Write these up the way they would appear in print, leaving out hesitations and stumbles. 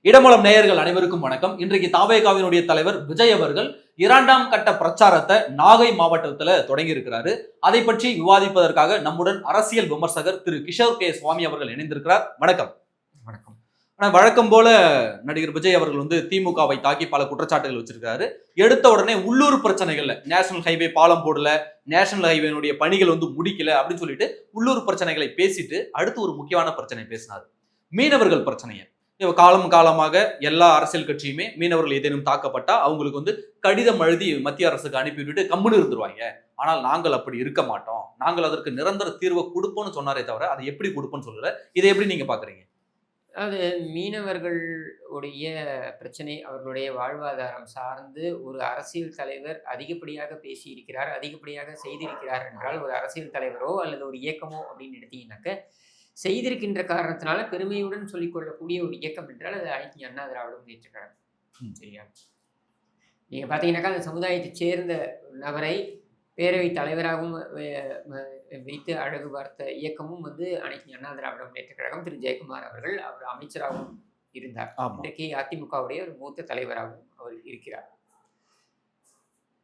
இடமலம் நேயர்கள் அனைவருக்கும் வணக்கம். இன்றைக்கு தாவேகாவினுடைய தலைவர் விஜய் அவர்கள் 2ஆம் கட்ட பிரச்சாரத்தை நாகை மாவட்டத்துல தொடங்கி இருக்கிறாரு. அதை பற்றி விவாதிப்பதற்காக நம்முடன் அரசியல் விமர்சகர் திரு கிஷோர் கே சுவாமி அவர்கள் இணைந்திருக்கிறார். வணக்கம். வணக்கம். ஆனா வழக்கம் போல நடிகர் விஜய் அவர்கள் திமுகவை தாக்கி பல குற்றச்சாட்டுகள் வச்சிருக்காரு. எடுத்த உடனே உள்ளூர் பிரச்சனைகள்ல நேஷனல் ஹைவே பாலம் போடல, நேஷனல் ஹைவேனுடைய பணிகள் முடிக்கல அப்படின்னு சொல்லிட்டு உள்ளூர் பிரச்சனைகளை பேசிட்டு அடுத்து ஒரு முக்கியமான பிரச்சனை பேசினார். மீனவர்கள் பிரச்சனையை காலமாக எல்லா அரசியல் கட்சியுமே மீனவர்கள் ஏதேனும் தாக்கப்பட்டா அவங்களுக்கு கடிதம் எழுதி மத்திய அரசுக்கு அனுப்பிவிட்டு கம்முன்னு இருந்துருவாங்க. ஆனால் நாங்கள் அப்படி இருக்க மாட்டோம், நாங்கள் அதற்கு நிரந்தர தீர்வை கொடுப்போம்னு சொன்னாரே தவிர அதை எப்படி கொடுப்போம்னு சொல்லல. இதை எப்படி நீங்க பாக்குறீங்க? அது மீனவர்களுடைய பிரச்சனை, அவர்களுடைய வாழ்வாதாரம் சார்ந்து ஒரு அரசியல் தலைவர் அதிகப்படியாக பேசியிருக்கிறார், அதிகப்படியாக செய்திருக்கிறார் என்றால் ஒரு அரசியல் தலைவரோ அல்லது ஒரு இயக்கமோ அப்படின்னு எடுத்தீங்கன்னாக்க செய்திருக்கின்ற காரணத்தினால பெருமையுடன் சொல்லிக்கொள்ளக்கூடிய ஒரு இயக்கம் என்றால் அது அனைத்து அண்ணா திராவிட முன்னேற்ற கழகம். சரியா? நீங்க பாத்தீங்கன்னாக்கா அந்த சமுதாயத்தை சேர்ந்த நபரை பேரவை தலைவராகவும் வைத்து அழகு பார்த்த இயக்கமும் அனைத்து அண்ணா திராவிட முன்னேற்ற கழகம். திரு ஜெயக்குமார் அவர்கள் அவர் அமைச்சராகவும் இருந்தார். இன்றைக்கு அதிமுகவுடைய ஒரு மூத்த தலைவராகவும் அவர் இருக்கிறார்.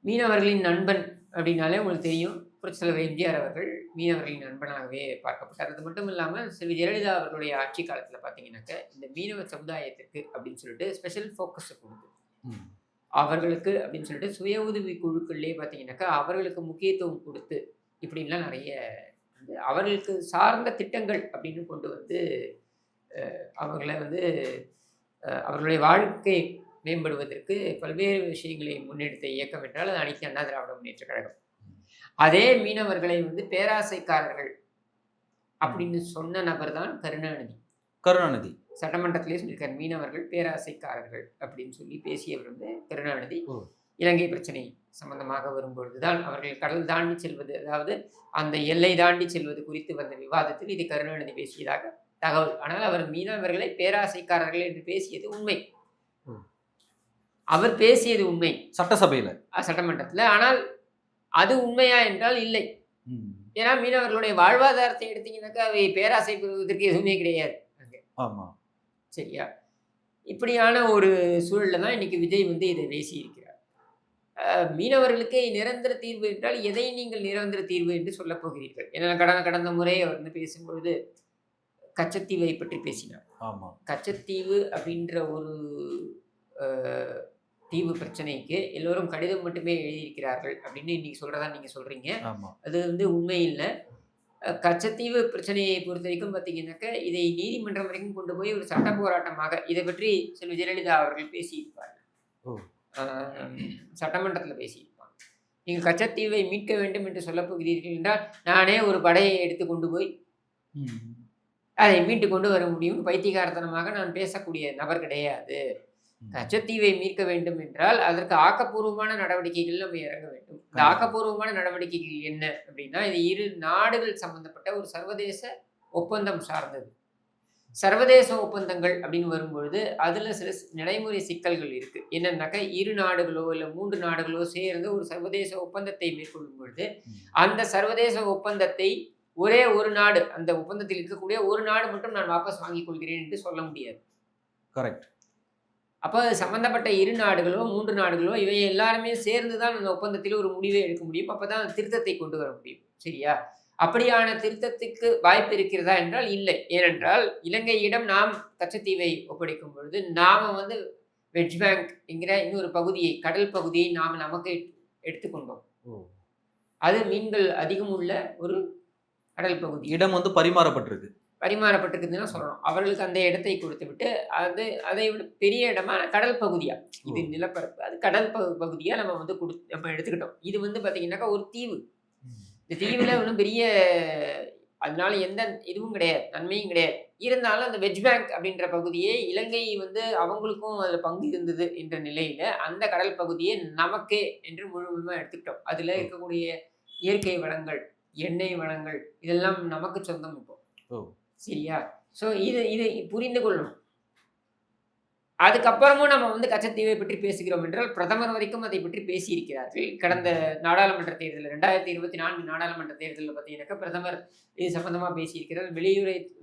மீனவர்களின் நண்பன் அப்படின்னாலே உங்களுக்கு தெரியும், புரட்சித் தலைவர் எம்ஜிஆர் அவர்கள் மீனவர்களின் நண்பனாகவே பார்க்கப்பட்டார். அது மட்டும் இல்லாமல் செல்வி ஜெயலலிதா அவர்களுடைய ஆட்சி காலத்தில் பார்த்தீங்கன்னாக்க இந்த மீனவ சமுதாயத்திற்கு அப்படின்னு சொல்லிட்டு ஸ்பெஷல் ஃபோக்கஸ் கொடுத்து அவர்களுக்கு அப்படின்னு சொல்லிட்டு சுய உதவி குழுக்கள்லேயே பார்த்தீங்கன்னாக்கா அவர்களுக்கு முக்கியத்துவம் கொடுத்து இப்படின்லாம் நிறைய அவர்களுக்கு சார்ந்த திட்டங்கள் அப்படின்னு கொண்டு அவர்களை அவர்களுடைய வாழ்க்கை மேம்படுவதற்கு பல்வேறு விஷயங்களை முன்னெடுத்த இயக்கம் என்றால் அது அனைத்து அண்ணா திராவிட முன்னேற்ற கழகம். அதே மீனவர்களை பேராசைக்காரர்கள் அப்படின்னு சொன்ன நபர் தான் கருணாநிதி. சட்டமன்றத்திலே சொல்லியிருக்கார், மீனவர்கள் பேராசைக்காரர்கள் அப்படின்னு சொல்லி பேசியவர் கருணாநிதி. இலங்கை பிரச்சனை சம்பந்தமாக வரும்பொழுதுதான் அவர்கள் கடல் தாண்டி செல்வது, அதாவது அந்த எல்லை தாண்டி செல்வது குறித்து வந்த விவாதத்தில் இது கருணாநிதி பேசியதாக தகவல். ஆனால் அவர் மீனவர்களை பேராசைக்காரர்கள் என்று பேசியது உண்மை. அவர் பேசியது உண்மை சட்டமன்றத்தில். ஆனால் அது உண்மையா என்றால் இல்லை. ஏன்னா மீனவர்களுடைய வாழ்வாதாரத்தை எடுத்தீங்கன்னாக்கா அவை பேராசை பெறுவதற்கு எதுவுமே கிடையாது. சரியா? இப்படியான ஒரு சூழல்ல தான் இன்னைக்கு விஜய் இதை பேசியிருக்கிறார். மீனவர்களுக்கு நிரந்தர தீர்வு என்றால் எதை நீங்கள் நிரந்தர தீர்வு என்று சொல்ல போகிறீர்கள்? ஏன்னா கடந்த முறை அவர் பேசும்பொழுது கச்சத்தீவை பற்றி பேசினார். கச்சத்தீவு அப்படின்ற ஒரு தீவு பிரச்சனைக்கு எல்லோரும் கடிதம் மட்டுமே எழுதியிருக்கிறார்கள் அப்படின்னு இன்னைக்கு சொல்றதா நீங்க சொல்றீங்க. அது உண்மை இல்லை. கச்சத்தீவு பிரச்சனையை பொறுத்த வரைக்கும் பார்த்தீங்கன்னாக்க இதை நீதிமன்றம் வரைக்கும் கொண்டு போய் ஒரு சட்ட போராட்டமாக இதை பற்றி செல்வி ஜெயலலிதா அவர்கள் பேசியிருப்பார்கள், சட்டமன்றத்தில் பேசியிருப்பாங்க. நீங்கள் கச்சத்தீவை மீட்க வேண்டும் என்று சொல்ல போகிறீர்கள் என்றால் நானே ஒரு படையை எடுத்து கொண்டு போய் அதை மீட்டு கொண்டு வர முடியும், பைத்தியகாரத்தனமாக நான் பேசக்கூடிய நபர் கிடையாது. கச்சத்தீவை மீட்க வேண்டும் என்றால் அதற்கு ஆக்கப்பூர்வமான நடவடிக்கைகள் நம்ம இறங்க வேண்டும். இந்த ஆக்கப்பூர்வமான நடவடிக்கைகள் என்ன அப்படின்னா, இது இரு நாடுகள் சம்பந்தப்பட்ட ஒரு சர்வதேச ஒப்பந்தம் சார்ந்தது. சர்வதேச ஒப்பந்தங்கள் அப்படின்னு வரும்பொழுது அதுல சில நடைமுறை சிக்கல்கள் இருக்கு. என்னன்னாக்கா இரு நாடுகளோ இல்லை 3 நாடுகளோ சேர்ந்து ஒரு சர்வதேச ஒப்பந்தத்தை மேற்கொள்ளும் பொழுது அந்த சர்வதேச ஒப்பந்தத்தை ஒரே ஒரு நாடு, அந்த ஒப்பந்தத்தில் இருக்கக்கூடிய ஒரு நாடு மட்டும் நான் வாபஸ் வாங்கிக் கொள்கிறேன் என்று சொல்ல முடியாது. கரெக்ட். அப்போ சம்பந்தப்பட்ட 2 நாடுகளோ 3 நாடுகளோ இவை எல்லாருமே சேர்ந்து தான் அந்த ஒப்பந்தத்தில் ஒரு முடிவை எடுக்க முடியும். அப்பதான் திருத்தத்தை கொண்டு வர முடியும். சரியா? அப்படியான திருத்தத்துக்கு வாய்ப்பு இருக்கிறதா என்றால் இல்லை. ஏனென்றால் இலங்கையிடம் நாம் கச்சத்தீவை ஒப்படைக்கும் பொழுது நாம வெட்ஜ் பேங்க் என்கிற இன்னொரு பகுதியை, கடல் பகுதியை நாம் நமக்கு எடுத்துக்கொண்டோம். அது மீன்கள் அதிகம் உள்ள ஒரு கடல் பகுதி. இடம் பரிமாறப்பட்டிருக்குதுன்னு சொல்லணும். அவர்களுக்கு அந்த இடத்தை கொடுத்து விட்டு அதை விட பெரிய இடமா கடல் பகுதியா, இது நிலப்பரப்பு, அது கடல் பகுதியா நம்ம நம்ம எடுத்துக்கிட்டோம். இது பார்த்தீங்கன்னாக்கா ஒரு தீவு. இந்த தீவுல ஒன்றும் பெரிய அதனால எந்த இதுவும் கிடையாது, நன்மையும் கிடையாது. இருந்தாலும் அந்த வெட்ஜ் பேங்க் அப்படின்ற பகுதியை இலங்கை அவங்களுக்கும் அதில் பங்கு இருந்தது என்ற நிலையில அந்த கடல் பகுதியை நமக்கே என்று முழுமையாக எடுத்துக்கிட்டோம். அதுல இருக்கக்கூடிய இயற்கை வளங்கள், எண்ணெய் வளங்கள் இதெல்லாம் நமக்கு சொந்தம் இப்போ. சரியா? ஸோ இதை புரிந்து கொள்ளணும். அதுக்கப்புறமும் நம்ம கச்சத்தீவை பற்றி பேசுகிறோம் என்றால் பிரதமர் வரைக்கும் அதை பற்றி பேசியிருக்கிறார்கள். கடந்த நாடாளுமன்ற தேர்தலில் 2024 நாடாளுமன்ற தேர்தலில் பார்த்தீங்கன்னாக்கா பிரதமர் இது சம்பந்தமாக பேசியிருக்கிறார்.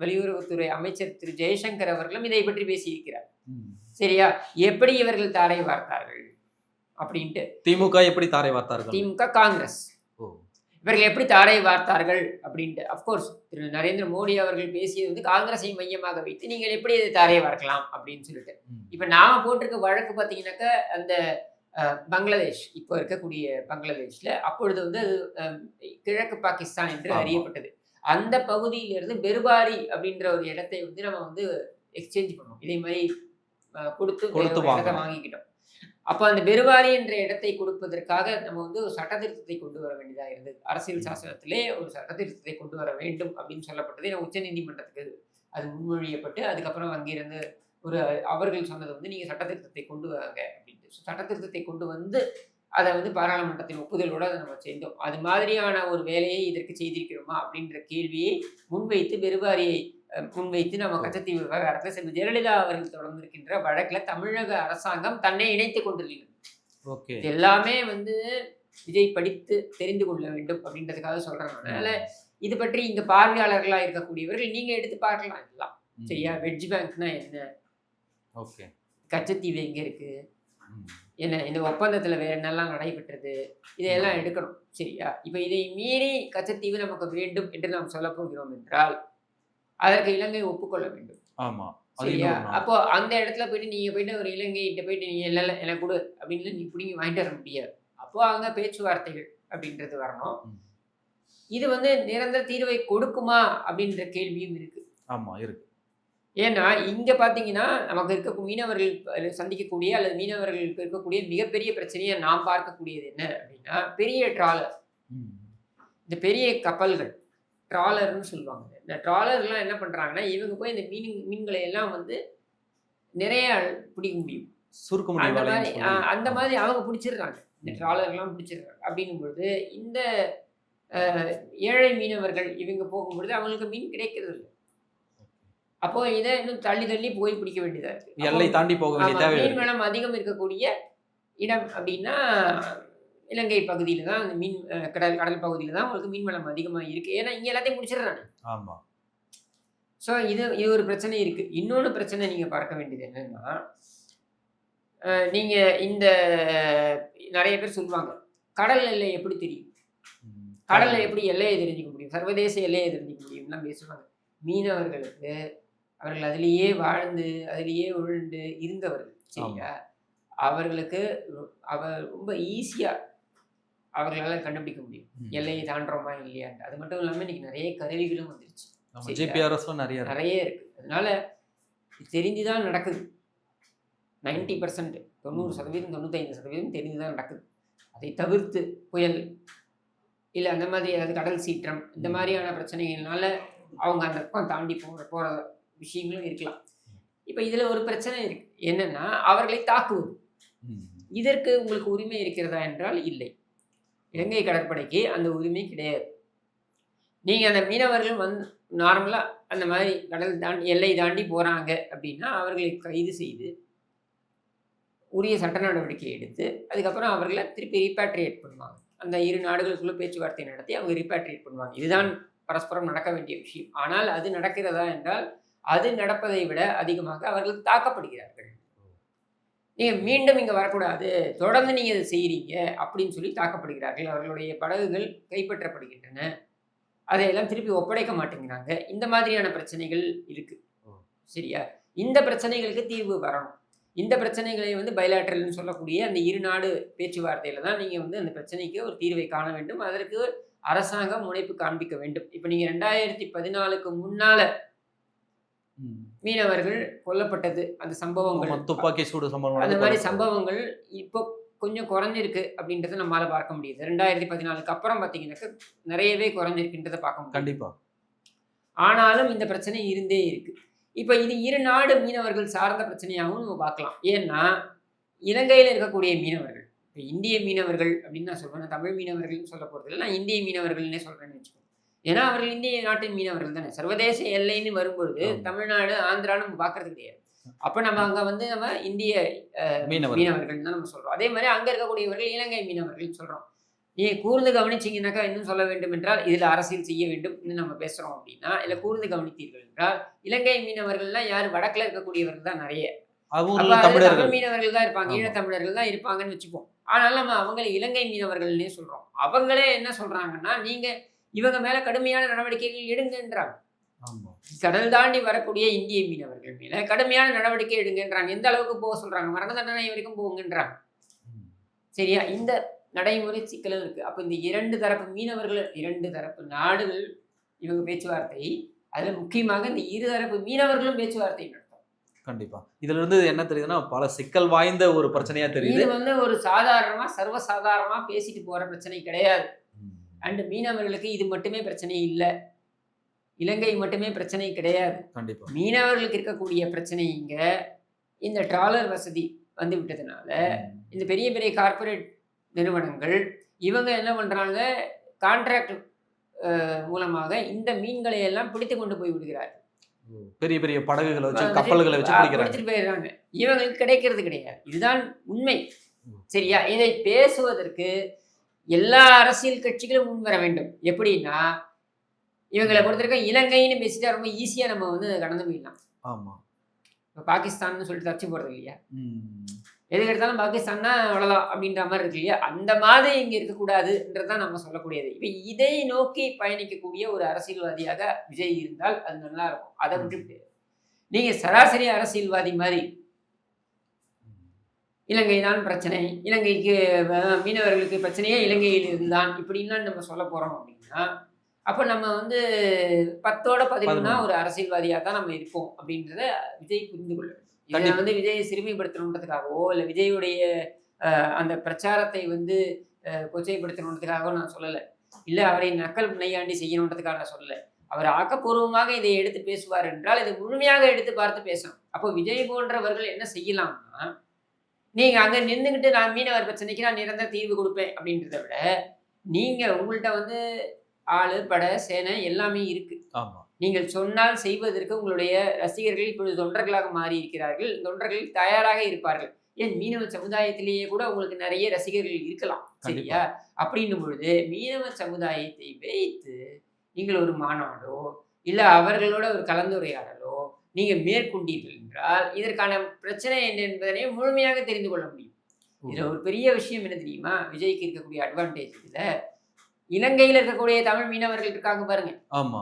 வெளியுறவுத்துறை அமைச்சர் திரு ஜெய்சங்கர் அவர்களும் இதை பற்றி பேசியிருக்கிறார். ம். சரியா? எப்படி இவர்கள் தாரை வார்த்தார்கள் அப்படின்ட்டு. திமுக எப்படி தாரை வார்த்தார்கள்? திமுக, காங்கிரஸ் ஓ. இவர்கள் எப்படி தாரை வார்த்தார்கள் அப்படின்ட்டு. அஃப்கோர்ஸ் திரு நரேந்திர மோடி அவர்கள் பேசியது வந்து காங்கிரஸை மையமாக வைத்து நீங்கள் எப்படி இதை தாரை வார்க்கலாம் அப்படின்னு சொல்லிட்டு. இப்ப நாம போட்டிருக்க வழக்கு பார்த்தீங்கன்னாக்கா அந்த பங்களாதேஷ், இப்போ இருக்கக்கூடிய பங்களாதேஷ்ல அப்பொழுது வந்து அது கிழக்கு பாகிஸ்தான் என்று ஆமா. அறியப்பட்டது. அந்த பகுதியிலிருந்து பெருபாரி அப்படின்ற ஒரு இடத்தை வந்து நம்ம வந்து எக்ஸ்சேஞ்ச் பண்ணோம். இதே மாதிரி கொடுத்து கொடுத்து ஒரு இடத்தை வாங்கணும். வாங்கிக்கிட்டோம். அப்ப அந்த பெருவாரி என்ற இடத்தை கொடுப்பதற்காக நம்ம வந்து ஒரு சட்ட திருத்தத்தை கொண்டு வர வேண்டியதா இருந்தது. அரசியல் சாசனத்திலே ஒரு சட்ட திருத்தத்தை கொண்டு வர வேண்டும் அப்படின்னு சொல்லப்பட்டது. உச்ச நீதிமன்றத்துக்கு அது முன்மொழியப்பட்டு அதுக்கப்புறம் அங்கிருந்து ஒரு அவர்கள் சொன்னது வந்து நீங்க சட்ட திருத்தத்தை கொண்டு வாங்க அப்படின்ட்டு. சட்ட திருத்தத்தை கொண்டு வந்து அதை வந்து பாராளுமன்றத்தின் ஒப்புதலோட அதை நம்ம செய்தோம். அது மாதிரியான ஒரு வேலையை இதற்கு செய்திருக்கிறோமா அப்படின்ற கேள்வியை முன்வைத்து பெருவாரியை முன்வைத்து நம்ம கச்சத்தீவு விவகாரத்தில் செல்வி ஜெயலலிதா அவர்கள் தொடர்ந்திருக்கின்ற வழக்கில் தமிழக அரசாங்கம் தன்னை இணைத்துக் கொண்டிருக்கிறது. ஓகே. இது எல்லாமே வந்து விஜய் படித்து தெரிந்து கொள்ள வேண்டும் அப்படின்றதுக்காக சொல்றாங்க. அதனால இது பற்றி இங்க பார்வையாளர்களா இருக்கக்கூடியவர்கள் நீங்க எடுத்து பார்க்கலாம் இதெல்லாம். சரியா? வெட்ஜ் பேங்க்னா என்ன, ஓகே, கச்சத்தீவு எங்க இருக்கு, என்ன இந்த ஒப்பந்தத்துல வேற என்னெல்லாம் நடைபெற்றது, இதையெல்லாம் எடுக்கணும். சரியா? இப்ப இதை மீறி கச்சத்தீவு நமக்கு வேண்டும் என்று நாம் சொல்ல போகிறோம் என்றால் அதற்கு இலங்கை ஒப்புக்கொள்ள வேண்டும். ஆமா. சரியா? அப்போ அந்த இடத்துல போயிட்டு நீங்க போயிட்டு ஒரு இலங்கைகிட்ட போயிட்டு நீ இல்ல எனக்கு கொடு அப்படின்னு நீ பிடிங்கி வாங்கிட்டு வர முடியாது. அப்போ அங்க பேச்சுவார்த்தைகள் அப்படின்றது வரணும். இது வந்து நிரந்தர தீர்வை கொடுக்குமா அப்படின்ற கேள்வியும் இருக்கு. ஆமா இருக்கு. ஏன்னா இங்க பாத்தீங்கன்னா நமக்கு இருக்க மீனவர்கள் சந்திக்கக்கூடிய அல்லது மீனவர்களுக்கு இருக்கக்கூடிய மிகப்பெரிய பிரச்சனையை நாம் பார்க்கக்கூடியது என்ன அப்படின்னா பெரிய ட்ராலர், இந்த பெரிய கப்பல்கள் ட்ராலர்னு சொல்லுவாங்க. இந்த ட்ராலர்லாம் என்ன பண்றாங்கன்னா இவங்க போய் இந்த மீன்களை எல்லாம் வந்து நிறைய பிடிக்க முடியும். அந்த மாதிரி அவங்க பிடிச்சிடுறாங்க. இந்த ட்ராலர்லாம் பிடிச்சிடுறாங்க. அப்படின்னும் பொழுது இந்த ஏழை மீனவர்கள் இவங்க போகும்பொழுது அவங்களுக்கு மீன் கிடைக்கிறது இல்லை. அப்போ இதை இன்னும் தள்ளி தள்ளி போய் பிடிக்க வேண்டியதா இருக்கு. எல்லை தாண்டி போக வேண்டியதா மீன் வளம் அதிகம் இருக்கக்கூடிய இடம் அப்படின்னா இலங்கை பகுதியில தான் அந்த மீன் கடல் பகுதியில தான் உங்களுக்கு மீன் வளம் அதிகமாக இருக்கு. ஏன்னா இங்க எல்லாத்தையும் முடிச்சிடுறாங்க. ஆமா. ஸோ இது ஒரு பிரச்சனை இருக்கு. இன்னொன்று பிரச்சனை நீங்க பார்க்க வேண்டியது என்னன்னா நீங்க இந்த நிறைய பேர் சொல்லுவாங்க கடல் எல்லை எப்படி தெரியும், கடல்ல எப்படி எல்லையை தெரிஞ்சுக்க முடியும், சர்வதேச எல்லையை தெரிஞ்சுக்க முடியும்லாம் பேசுவாங்க. மீனவர்களுக்கு அவர்கள் அதிலேயே வாழ்ந்து அதிலேயே உழுந்து இருந்தவர்கள். சரியா? அவர்களுக்கு ரொம்ப ஈஸியா அவர்களால கண்டுபிடிக்க முடியும் எல்லையை தாண்டோமா இல்லையான்னு. அது மட்டும் இல்லாம இன்னைக்கு நிறைய கருவிகளும் வந்துருச்சு, நிறைய இருக்கு. அதனால தெரிஞ்சுதான் நடக்குது. 90%, 90%, 95% தெரிஞ்சுதான் நடக்குது. அதை தவிர்த்து புயல் இல்லை அந்த மாதிரி ஏதாவது கடல் சீற்றம் இந்த மாதிரியான பிரச்சனைகள்னால அவங்க அந்த பக்கம் தாண்டி போற விஷயங்களும் இருக்கலாம். இப்ப இதுல ஒரு பிரச்சனை இருக்கு. என்னன்னா அவர்களை தாக்குவது. இதற்கு உங்களுக்கு உரிமை இருக்கிறதா என்றால் இல்லை. இலங்கை கடற்படைக்கு அந்த உரிமை கிடையாது. நீங்க அந்த மீனவர்கள் நார்மலா அந்த மாதிரி கடல் தாண்டி எல்லை தாண்டி போறாங்க அப்படின்னா அவர்களை கைது செய்து உரிய சட்ட நடவடிக்கை எடுத்து அதுக்கப்புறம் அவர்களை திருப்பி ரீபேட்ரியேட் பண்ணுவாங்க. அந்த இரு நாடுகளுக்குள்ள பேச்சுவார்த்தை நடத்தி அவங்க ரீபேட்ரியேட் பண்ணுவாங்க. இதுதான் பரஸ்பரம் நடக்க வேண்டிய விஷயம். ஆனால் அது நடக்கிறதா என்றால் அது நடப்பதை விட அதிகமாக அவர்கள் தாக்கப்படுகிறார்கள். நீங்க மீண்டும் இங்க வரக்கூடாது, தொடர்ந்து நீங்க இதை செய்யறீங்க அப்படின்னு சொல்லி தாக்கப்படுகிறார்கள். அவர்களுடைய படகுகள் கைப்பற்றப்படுகின்றன, அதையெல்லாம் திருப்பி ஒப்படைக்க மாட்டேங்கிறாங்க. இந்த மாதிரியான பிரச்சனைகள் இருக்கு. சரியா? இந்த பிரச்சனைகளுக்கு தீர்வு வரணும். இந்த பிரச்சனைகளை வந்து பைலேட்டரல்னு சொல்லக்கூடிய அந்த இரு நாடு பேச்சுவார்த்தையில தான் நீங்க வந்து அந்த பிரச்சனைக்கு ஒரு தீர்வை காண வேண்டும். அதற்கு அரசாங்கம் முனைப்பு காண்பிக்க வேண்டும். இப்ப நீங்க 2014க்கு முன்னால மீனவர்கள் கொல்லப்பட்டது அந்த சம்பவங்கள், துப்பாக்கி சூடு சம்பவம், அந்த மாதிரி சம்பவங்கள் இப்போ கொஞ்சம் குறைஞ்சிருக்கு அப்படின்றத நம்மளால பார்க்க முடியுது. 2014க்கு அப்புறம் பார்த்தீங்கன்னாக்க நிறையவே குறைஞ்சிருக்குன்றதை பார்க்க முடியும். கண்டிப்பா. ஆனாலும் இந்த பிரச்சனை இருந்தே இருக்கு. இப்போ இது இரு நாடு மீனவர்கள் சார்ந்த பிரச்சனையாகவும் நம்ம பார்க்கலாம். ஏன்னா இலங்கையில் இருக்கக்கூடிய மீனவர்கள், இப்போ இந்திய மீனவர்கள் அப்படின்னு நான் சொல்றேன், தமிழ் மீனவர்கள் சொல்ல போறது இல்லை, நான் இந்திய மீனவர்கள்னே சொல்றேன்னு வச்சுக்கோங்க. ஏன்னா அவர்கள் இந்திய நாட்டின் மீனவர்கள் தானே. சர்வதேச எல்லைன்னு வரும்பொழுது தமிழ்நாடு ஆந்திரா நம்ம பார்க்கறது கிடையாது. அப்ப நம்ம அங்க வந்து நம்ம இந்திய மீனவர்கள் தான் நம்ம சொல்றோம். அதே மாதிரி அங்க இருக்கக்கூடியவர்கள் இலங்கை மீனவர்கள் சொல்றோம். நீ கூர்ந்து கவனிச்சீங்கன்னாக்கா இன்னும் சொல்ல வேண்டும் என்றால் இதுல அரசியல் செய்ய வேண்டும் நம்ம பேசுறோம் அப்படின்னா இல்ல கூர்ந்து கவனித்தீர்கள் என்றால் இலங்கை மீனவர்கள்லாம் யாரு வடக்குல இருக்கக்கூடியவர்கள் தான் நிறைய. அவங்க அப்ப ஊர்ல அதுல தமிழர்கள். தமிழ் மீனவர்கள் தான் இருப்பாங்க, ஆமா. ஈழத்தமிழர்கள் தான் இருப்பாங்கன்னு வச்சுப்போம். ஆனாலும் நம்ம அவங்கள இலங்கை மீனவர்கள்னே சொல்றோம். அவங்களே என்ன சொல்றாங்கன்னா, நீங்க இவங்க மேல கடுமையான நடவடிக்கைகள் எடுங்கன்றாங்க. ஆமா. கடல் தாண்டி வரக்கூடிய இந்திய மீனவர்கள் மேல கடுமையான நடவடிக்கை எடுங்கன்றாங்க. எந்த அளவுக்கு போக சொல்றாங்க? மரண தண்டனை வரைக்கும் போங்கன்றாங்க. ம். சரியா? இந்த நடைமுறை சிக்கலும் இருக்கு. அப்ப இந்த 2 தரப்பு மீனவர்கள், 2 தரப்பு நாடுகள் இவங்க பேச்சுவார்த்தை. அதுல முக்கியமாக இந்த இருதரப்பு மீனவர்களும் பேச்சுவார்த்தை நடத்தும். கண்டிப்பா. இதுல இருந்து என்ன தெரியுதுன்னா, பல சிக்கல் வாய்ந்த ஒரு பிரச்சனையா தெரியுது. இது வந்து ஒரு சாதாரணமா, சர்வசாதாரணமா பேசிட்டு போற பிரச்சனை கிடையாது. ம். அண்ட் மீனவர்களுக்கு இது மட்டுமே பிரச்சனை இல்ல. இலங்கை மட்டுமே பிரச்சனை கிடையாது. கண்டிப்பா. மீனவர்களுக்கு இருக்கக்கூடிய பிரச்சனை இங்க, இந்த ட்ராலர் வசதி வந்து விட்டதுனால, ம். இந்த பெரிய பெரிய கார்ப்பரேட் நிறுவனங்கள், இவங்க என்ன பண்றாங்க, கான்ட்ராக்ட் மூலமாக இந்த மீன்களை எல்லாம் பிடித்து கொண்டு போய் விடுகிறார்கள். பெரிய பெரிய படகுகளை வச்சு, கப்பல்களை வச்சு பிடிக்கிறாங்க. பிடிச்சிட்டு போயிடுறாங்க. இவங்களுக்கு கிடைக்கிறது கிடையாது. இதுதான் உண்மை. ம். சரியா? இதை பேசுவதற்கு எல்லா அரசியல் கட்சிகளும் முன்வர வேண்டும். எப்படின்னா, இவங்கள பொறுத்தவரைக்கும் இலங்கைன்னு பேசிட்டா ரொம்ப ஈஸியா நம்ம வந்து கடந்து போயிடலாம். ஆமா. இப்ப பாகிஸ்தான்னு சொல்லிட்டு தப்பிச்சு போறது இல்லையா? ம். எதுக்கு எடுத்தாலும் பாகிஸ்தான்னா அவ்வளோதான் அப்படின்ற மாதிரி இருக்கு இல்லையா? அந்த மாதிரி இங்க இருக்கக்கூடாதுன்றது தான் நம்ம சொல்லக்கூடியது. இப்ப இதை நோக்கி பயணிக்கக்கூடிய ஒரு அரசியல்வாதியாக விஜய் இருந்தால் அது நல்லா இருக்கும். அதை விட்டுவிட்டு நீங்க சராசரி அரசியல்வாதி மாதிரி இலங்கை தான் பிரச்சனை, இலங்கைக்கு மீனவர்களுக்கு பிரச்சனையே இலங்கையில் இருந்தான் இப்படின்லாம் நம்ம சொல்ல போறோம் அப்படின்னா, அப்ப நம்ம வந்து 10ஓட 11 ஒரு அரசியல்வாதியா தான் நம்ம இருப்போம் அப்படின்றத விஜய் புரிந்து கொள்ள வேண்டும். இதை வந்து விஜயை சிறுமைப்படுத்தணுன்றதுக்காகவோ, இல்ல விஜயுடைய அந்த பிரச்சாரத்தை வந்து கொச்சைப்படுத்தணுன்றதுக்காகவோ நான் சொல்லல. இல்ல அவரை நக்கல் நையாண்டி செய்யணுன்றதுக்காக நான் சொல்லல. அவர் ஆக்கப்பூர்வமாக இதை எடுத்து பேசுவார் என்றால், இதை முழுமையாக எடுத்து பார்த்து பேசணும். அப்போ விஜய் போன்றவர்கள் என்ன செய்யலாம்னா, நீங்க அங்க நின்னுகிட்டு நான் மீனவர் பிரச்சனைக்கு நான் நிரந்தர தீர்வு கொடுப்பேன் அப்படின்றத விட, நீங்க உங்கள்ட்ட வந்து ஆளு, படை, சேனை எல்லாமே இருக்கு. ஆமா. நீங்கள் சொன்னால் செய்வதற்கு உங்களுடைய ரசிகர்கள் இப்பொழுது தொண்டர்களாக மாறி இருக்கிறார்கள். தொண்டர்கள் தயாராக இருப்பார்கள். ஏன் மீனவ சமுதாயத்திலேயே கூட உங்களுக்கு நிறைய ரசிகர்கள் இருக்கலாம். சரியா? அப்படின்னும் பொழுது மீனவ சமுதாயத்தை வைத்து நீங்கள் ஒரு மாநாடோ, இல்ல அவர்களோட ஒரு கலந்துரையாடலோ நீங்க மேற்கொண்டீர்கள் என்றால், இதற்கான பிரச்சனை என்ன என்பதனை முழுமையாக தெரிந்து கொள்ள முடியும். இதுல ஒரு பெரிய விஷயம் என்ன தெரியுமா? விஜய்க்கு இருக்கக்கூடிய அட்வான்டேஜ் இதுல, இலங்கையில இருக்கக்கூடிய தமிழ் மீனவர்கள் இருக்காங்க பாருங்க. ஆமா.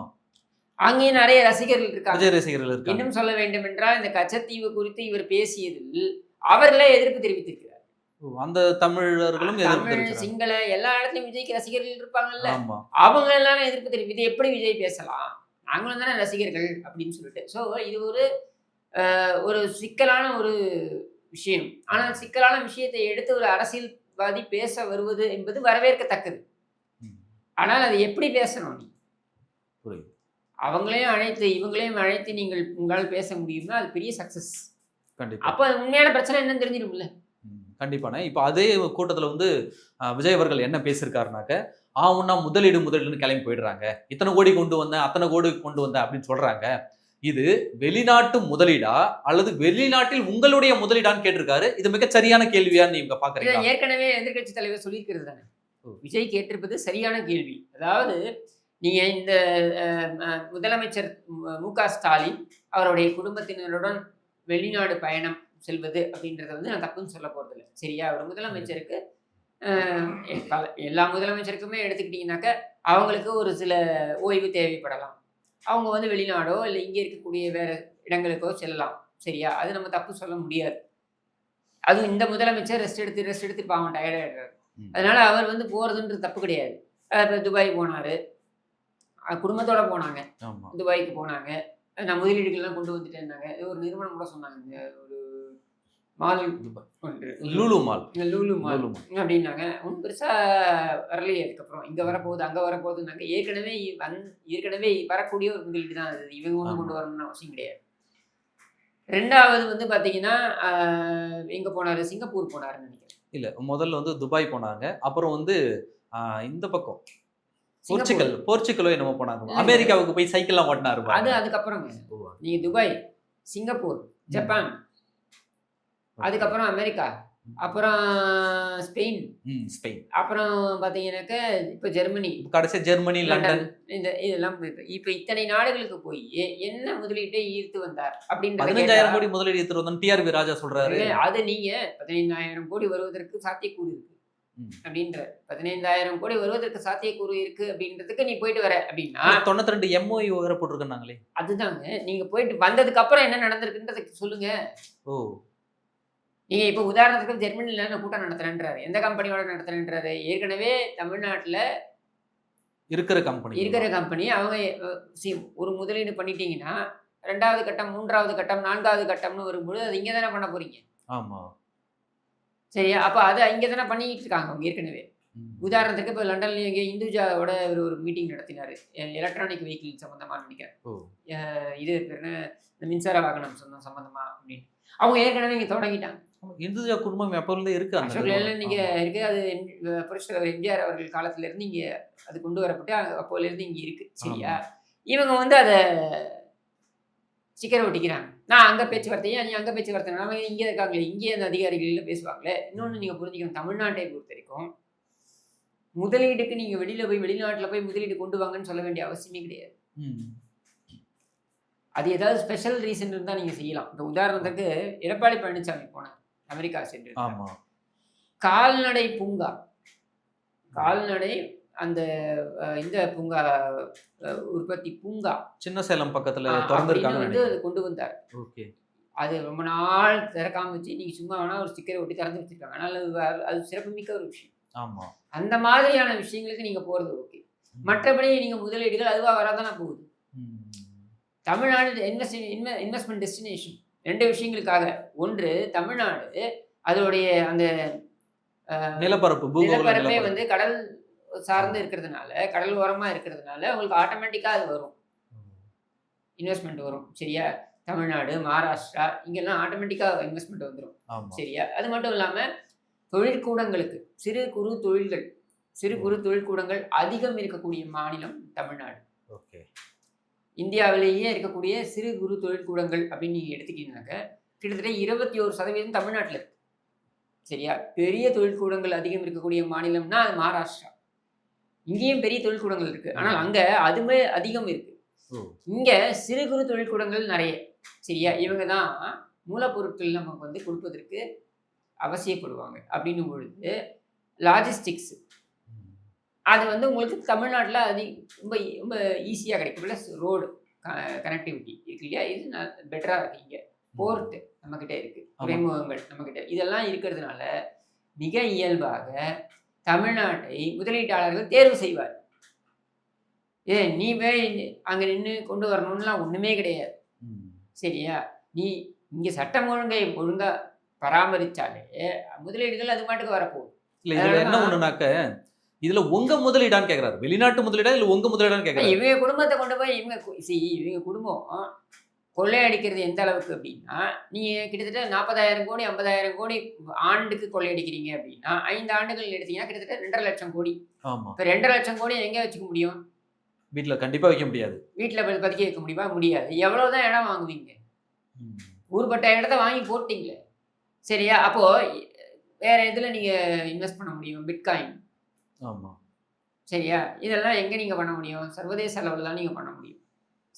அங்கேயும் நிறைய ரசிகர்கள் இருக்காங்க. விஜய் ரசிகர்கள் இருக்காங்க. இன்னும் சொல்ல வேண்டும் என்றால், இந்த கச்சத்தீவு குறித்து இவர் பேசியதில் அவர்களே எதிர்ப்பு தெரிவித்திருக்கிறார். அந்த தமிழர்களும் எதிர்ப்பு தமிழ், தெரிவிக்கிறாங்க. சிங்கள எல்லா இடத்துலயும் விஜய்க்கு ரசிகர்கள் இருப்பாங்கல்ல, ஆமா. அவங்க எல்லாரும் எதிர்ப்பு தெரிவி இது எப்படி விஜய் பேசலாம், நாங்களும் தானே ரசிகர்கள் அப்படின்னு சொல்லிட்டு. ஸோ இது ஒரு சிக்கலான ஒரு விஷயம். ஆனால் சிக்கலான விஷயத்தை எடுத்து ஒரு அரசியல்வாதி பேச வருவது என்பது வரவேற்கத்தக்கது. ஆனால் அதை எப்படி பேசணும் நீ? புரியுது. அவங்களையும் அழைத்து இவங்களையும் அழைத்து நீங்கள் உங்களால் பேச முடியும்னா அது பெரிய சக்சஸ். கண்டிப்பா. அப்ப உண்மையான பிரச்சனை என்னன்னு தெரிஞ்சிடும்ல. கண்டிப்பாண்ணே. இப்ப அதே கூட்டத்துல வந்து விஜய் அவர்கள் என்ன பேசியிருக்காருனாக்க, ஆவுன்னா முதலீடுன்னு கிளம்பி போயிடுறாங்க. இத்தனை கோடி கொண்டு வந்தேன், அத்தனை கோடி கொண்டு வந்தேன் அப்படின்னு சொல்றாங்க. இது வெளிநாட்டு முதலீடா அல்லது வெளிநாட்டில் உங்களுடைய முதலீடான்னு கேட்டிருக்காரு. இது மிக சரியான கேள்வியான்னு நீங்க பாக்குறீங்க. ஏற்கனவே எதிர்கட்சி தலைவர் சொல்லியிருக்கிறது தானே. விஜய் கேட்டிருப்பது சரியான கேள்வி. அதாவது நீங்க இந்த முதலமைச்சர் மு.க. ஸ்டாலின் அவருடைய குடும்பத்தினருடன் வெளிநாடு பயணம் செல்வது அப்படின்றத வந்து நான் தப்புன்னு சொல்ல போறது இல்லை. சரியா? ஒரு முதலமைச்சருக்கு எல்லா முதலமைச்சருக்குமே எடுத்துக்கிட்டீங்கன்னாக்க அவங்களுக்கு ஒரு சில ஓய்வு தேவைப்படலாம். அவங்க வந்து வெளிநாடோ இல்லை இங்கே இருக்கக்கூடிய வேற இடங்களுக்கோ செல்லலாம். சரியா? அது நம்ம தப்பு சொல்ல முடியாது. அதுவும் இந்த முதலமைச்சர் ரெஸ்ட் எடுத்து பாவம் டயர்டாயிடுறாரு. அதனால அவர் வந்து போறதுன்றது தப்பு கிடையாது. இப்போ துபாய் போனாரு, குடும்பத்தோட போனாங்க, துபாய்க்கு போனாங்க. நான் முதலீடுகள்லாம் கொண்டு வந்துட்டேன்னாங்க. ஒரு நிறுவனம் கூட சொன்னாங்க, ஒரு மால் ஒன்று, லூலு மால் அப்படின்னாங்க. ஒன்றும் பெருசா வரலையே. அதுக்கப்புறம் இங்க வரப்போகுது அங்க வரப்போகுதுன்னாங்க. ஏற்கனவே வரக்கூடிய ஒரு முதலீடு தான் அது. இவங்க ஒன்று கொண்டு வரணும்னு அவசியம் கிடையாது. ரெண்டாவது வந்து பாத்தீங்கன்னா எங்க போனாரு? சிங்கப்பூர் போனாருன்னு நினைக்கிறேன். இல்ல, முதல்ல வந்து துபாய் போனாங்க. அப்புறம் வந்து இந்த பக்கம் போர்ச்சுகலோ என்னமோ போனாங்க. அமெரிக்காவுக்கு போய் சைக்கிள்லாம் ஓட்டினாரு. அது அதுக்கப்புறம் நீங்க துபாய், சிங்கப்பூர், ஜப்பான், அதுக்கப்புறம் அமெரிக்கா, அப்புறம் ஸ்பெயின், ஸ்பெயின், அப்புறம் பார்த்தீங்கன்னாக்க இப்போ ஜெர்மனி, கடைசியா ஜெர்மனி, லண்டன், லண்டன். இதெல்லாம் இப்போ இத்தனை நாடுகளுக்கு போய் என்ன முதலீட்டை ஈர்த்து வந்தார் அப்படின்றத 15,000 கோடி முதலீடு எடுத்துட்டு வந்தோம் டிஆர்பி ராஜா சொல்றாரு. அது நீங்க 15,000 கோடி வருவதற்கு சாத்தியக்கூறு இருக்கு அப்படின்ற 15,000 கோடி வருவதற்கு சாத்தியக்கூறு இருக்கு அப்படின்றதுக்கு நீ போயிட்டு வர அப்படின்னா 92 MOU வேற போட்டிருக்காங்களே. அதுதாங்க நீங்க போயிட்டு வந்ததுக்கு அப்புறம் என்ன நடந்திருக்குன்றத சொல்லுங்க. ஓ, நீங்க இப்ப உதாரணத்துக்கு ஜெர்மனில நான் கூட்டம் நடத்துறேன்றாரு. எந்த கம்பெனியோட நடத்துறேன்றாரு? ஏற்கனவே தமிழ்நாட்டுல இருக்கிற கம்பெனி அவங்க ஒரு முதலீடு பண்ணிட்டீங்கன்னா 2வது கட்டம், 3வது கட்டம், 4வது கட்டம்னு வரும்போது அது இங்க தானே பண்ண போறீங்க. ஆமா, சரியா? அப்ப அது இங்க தானே பண்ணிட்டு இருக்காங்க அவங்க ஏற்கனவே. உதாரணத்துக்கு இப்போ லண்டன்ல இங்கே இந்துஜாவோட ஒரு மீட்டிங் நடத்தினாரு. எலக்ட்ரானிக் வெஹிக்கிள் சம்பந்தமா நினைக்கிறேன். இது பேர் என்ன, இந்த மின்சார வாகனம் சம்பந்தமா அப்படின்னு அவங்க ஏற்கனவே இங்க தொடங்கிட்டாங்க. இந்துஜா குடும்பம் எப்ப இருந்தே இருக்கு. நீங்க இருக்கு. அது புரட்சித்தலைவர் எம்ஜிஆர் அவர்கள் காலத்துல இருந்து இங்க அது கொண்டு வரப்பட்டு அப்போல இருந்து இங்க இருக்கு. சரியா? இவங்க வந்து அதை சிக்கரை ஒட்டிக்கிறாங்க. நான் அங்க பேச்சுவார்த்தையா, நீ அங்க பேச்சுவார்த்தை, நம்ம இங்கே இருக்காங்களே, இங்கே அந்த அதிகாரிகள் பேசுவாங்களே. இன்னொன்னு நீங்க புரிஞ்சுக்கணும், தமிழ்நாட்டை பொறுத்த வரைக்கும் முதலீடுக்கு நீங்க வெளிநாட்டுல போய் முதலீடு கொண்டு வாங்கன்னு சொல்ல வேண்டிய அவசியமே கிடையாது. அது ஏதாவது ஸ்பெஷல் ரீசன் இருந்தா நீங்க செய்யலாம். இந்த உதாரணத்துக்கு எடப்பாடி பழனிசாமி போனார் அமெரிக்கா சென்று. கால்நடை பூங்கா, கால்நடை அந்த இந்த பூங்கா உற்பத்தி பூங்கா சின்ன சேலம் பக்கத்துல திறந்திருக்காங்க கொண்டு வந்தார். அது ரொம்ப நாள் திறக்காம வச்சு நீங்க சும்மா வேணா ஒரு ஸ்டிக்கரை ஒட்டி திறந்து வச்சிருக்காங்க. அதனால அது சிறப்புமிக்க ஒரு விஷயம். அந்த மாதிரியான விஷயங்களுக்கு நீங்க போறது ஓகே. மற்றபடி நீங்க முதலீடுகள் அதுவா வராதானே போகுது. தமிழ்நாடு இன்வெஸ்ட்மெண்ட் டெஸ்டினேஷன் 2 விஷயங்களுக்காக. ஒன்று, தமிழ்நாடு அதோடைய அந்த நிலப்பரப்பே வந்து கடல் சார்ந்து இருக்கிறதுனால, கடல் ஓரமா இருக்கிறதுனால உங்களுக்கு ஆட்டோமேட்டிக்கா அது வரும், இன்வெஸ்ட்மெண்ட் வரும். சரியா? தமிழ்நாடு, மகாராஷ்டிரா இங்கெல்லாம் ஆட்டோமேட்டிக்கா இன்வெஸ்ட்மெண்ட் வந்துடும். சரியா? அது மட்டும் இல்லாம தொழிற்கூடங்களுக்கு, சிறு குறு தொழிற்கூடங்கள் அதிகம் இருக்கக்கூடிய மாநிலம் தமிழ்நாடு. இந்தியாவிலேயே இருக்கக்கூடிய சிறு குறு தொழிற்கூடங்கள் அப்படின்னு நீங்க எடுத்துக்கிட்டீங்கன்னாக்க கிட்டத்தட்ட 21% தமிழ்நாட்டில் இருக்கு. சரியா? பெரிய தொழிற்கூடங்கள் அதிகம் இருக்கக்கூடிய மாநிலம்னா அது மகாராஷ்டிரா. இங்கேயும் பெரிய தொழிற்கூடங்கள் இருக்கு, ஆனால் அங்க அதுமே அதிகம் இருக்கு. இங்க சிறு குறு தொழிற்கூடங்கள் நிறைய. சரியா? இவங்க தான் மூலப்பொருட்கள் நமக்கு வந்து கொடுப்பதற்கு அவசியப்படுவாங்க. அப்படின்னும் பொழுது லாஜிஸ்டிக்ஸ் அது வந்து உங்களுக்கு தமிழ்நாட்டில் அது ரொம்ப ரொம்ப ஈஸியாக கிடைக்கும். ப்ளஸ் ரோடு கனெக்டிவிட்டி இருக்கு இல்லையா? இது பெட்டராக இருக்குது. இங்கே போர்ட்டு நம்மக்கிட்ட இருக்குது, துறைமுகங்கள் நம்மக்கிட்ட, இதெல்லாம் இருக்கிறதுனால மிக இயல்பாக தமிழ்நாட்டை முதலீட்டாளர்கள் தேர்வு செய்வார். நீ போய் அங்கே நின்று கொண்டு வரணும்லாம் ஒன்றுமே கிடையாது. சரியா? நீ இங்கே சட்டம் ஒழுங்கா பராமரிச்சாலே முதலீடுகள் அது மாட்டுக்கு வரப்போகுது. இல்லை, இதில் என்ன ஒன்றுனாக்க இதுல உங்க முதலீடான்னு கேட்கறாரு. வெளிநாட்டு முதலீடா இல்லை உங்க முதலீடான்னு கேட்கறாரு. இவங்க குடும்பத்தை கொண்டு போய் இவங்க குடும்பம் கொள்ளையடிக்கிறது எந்த அளவுக்கு அப்படின்னா, நீங்க கிட்டத்தட்ட 40,000 கோடி 50,000 கோடி ஆண்டுக்கு கொள்ளையடிக்கிறீங்க அப்படின்னா 5 ஆண்டுகள் எடுத்தீங்கன்னா கிட்டத்தட்ட 2.5 லட்சம் கோடி. இப்போ 2.5 லட்சம் கோடி எங்க வச்சுக்க முடியும்? வீட்டுல கண்டிப்பா வைக்க முடியாது. வீட்டுல பதுக்க வைக்க முடியுமா? முடியாது. எவ்வளவுதான் இடம் வாங்குவீங்க? ஊர்பட்ட இடத்த வாங்கி போட்டீங்களே. சரியா? அப்போ வேற எதுல நீங்க இன்வெஸ்ட் பண்ண முடியும்? பிட்காயின். சரியா? இதெல்லாம் எங்க நீங்க பண்ண முடியும்? சர்வதேச அளவுல தான் நீங்க பண்ண முடியும்.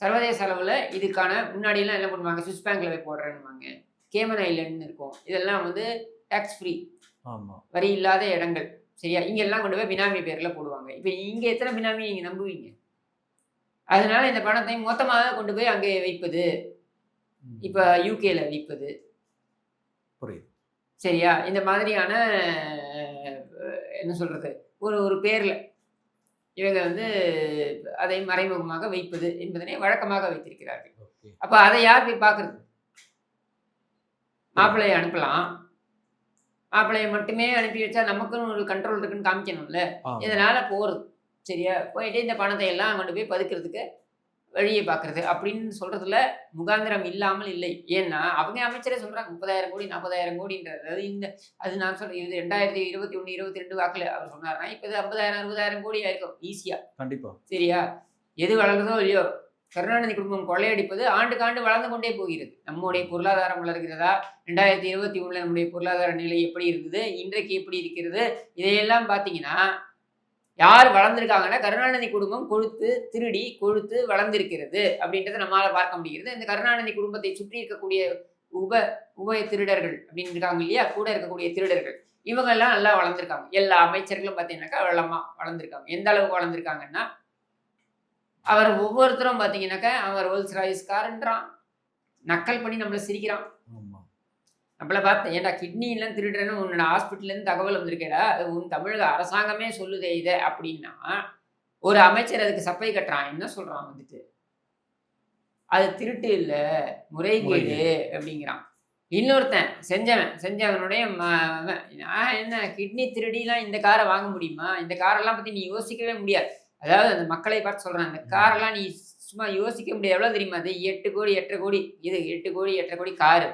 சர்வதேச அளவுல இதுக்கான முன்னாடியெல்லாம் என்ன பண்ணுவாங்க? சுவிஸ் பேங்க்ல போய் போடுறேன்னுவாங்க. கேமன் ஐலண்ட் இருக்கும். இதெல்லாம் வந்து டாக்ஸ் ஃப்ரீ, வரி இல்லாத இடங்கள். சரியா? இங்கெல்லாம் கொண்டு போய் பினாமி பேர்ல போடுவாங்க. இப்போ இங்க எத்தனை பினாமி நீங்க நம்புவீங்க? அதனால இந்த பணத்தை மொத்தமாக கொண்டு போய் அங்கே வைப்பது, இப்ப யூகேல வைப்பது. சரியா? இந்த மாதிரியான என்ன சொல்றது, ஒரு பேர்ல இவங்க வந்து அதை மறைமுகமாக வைப்பது என்பதனை வழக்கமாக வைத்திருக்கிறார்கள். அப்ப அதை யார் போய் பார்க்கறது? மாப்பிள்ளையை அனுப்பலாம். மாப்பிள்ளையை மட்டுமே அனுப்பி வச்சா நமக்குன்னு ஒரு கண்ட்ரோல் இருக்குன்னு காமிக்கணும்ல. இதனால போறது. சரியா? போயிட்டு இந்த பணத்தை எல்லாம் கொண்டு போய் பதுக்கிறதுக்கு வழியை பார்க்கறது அப்படின்னு சொல்றதுல முகாந்திரம் இல்லாமல் இல்லை. ஏன்னா அவங்க அமைச்சரே சொல்றாங்க 30,000 கோடி 40,000 கோடின்றது. அதாவது இந்த அது நான் சொல்றேன், இது 2021 22 வாக்குல அவர் சொன்னார்னா இப்போ இது 50,000 60,000 கோடி ஆயிருக்கும் ஈஸியா. கண்டிப்பா. சரியா? எது வளருதோ இல்லையோ கருணாநிதி குடும்பம் கொள்ளையடிப்பது ஆண்டுக்கு ஆண்டு வளர்ந்து கொண்டே போகிறது. நம்முடைய பொருளாதாரம் வளர்கிறதா? 2021 நம்முடைய பொருளாதார நிலை எப்படி இருந்தது? இன்றைக்கு எப்படி இருக்கிறது? இதையெல்லாம் பார்த்தீங்கன்னா, யார் வளர்ந்திருக்காங்கன்னா, கருணாநிதி குடும்பம் கொழுத்து, திருடி, கொழுத்து வளர்ந்திருக்கிறது அப்படின்றத நம்மால பார்க்க முடிகிறது. இந்த கருணாநிதி குடும்பத்தை சுற்றி இருக்கக்கூடிய உப உபய திருடர்கள் அப்படின்னு இருக்காங்க இல்லையா? கூட இருக்கக்கூடிய திருடர்கள். இவங்கெல்லாம் நல்லா வளர்ந்திருக்காங்க. எல்லா அமைச்சர்களும் பார்த்தீங்கன்னாக்கா வளமா வளர்ந்திருக்காங்க. எந்த அளவுக்கு வளர்ந்திருக்காங்கன்னா, அவர் ஒவ்வொருத்தரும் பார்த்தீங்கன்னாக்கா, அவன் ரோல்ஸ் ராய்ஸ் காருன்றான். நக்கல் பண்ணி நம்மள சிரிக்கிறான். ஆமா. நம்மள பார்த்து ஏன்டா கிட்னிலாம் திருடுறேன்னு உன்னோட ஹாஸ்பிட்டல்லேருந்து தகவல் வந்திருக்கேடா, அது உன் தமிழக அரசாங்கமே சொல்லுதே இத அப்படின்னா, ஒரு அமைச்சர் அதுக்கு சப்பை கட்டுறான். என்ன சொல்றான் வந்துட்டு? அது திருட்டு இல்ல, முறைகேடு அப்படிங்கிறான். இன்னொருத்தன் செஞ்சவனுடைய நான் என்ன கிட்னி திருடிலாம் இந்த காரை வாங்க முடியுமா? இந்த காரெல்லாம் பத்தி நீ யோசிக்கவே முடியாது. அதாவது அந்த மக்களை பார்த்து சொல்றேன். அந்த காரெல்லாம் நீ சும்மா யோசிக்க முடியாது. எவ்வளோ தெரியுமா அது? 8 கோடி 8.5 கோடி. இது 8 கோடி 8.5 கோடி காரு.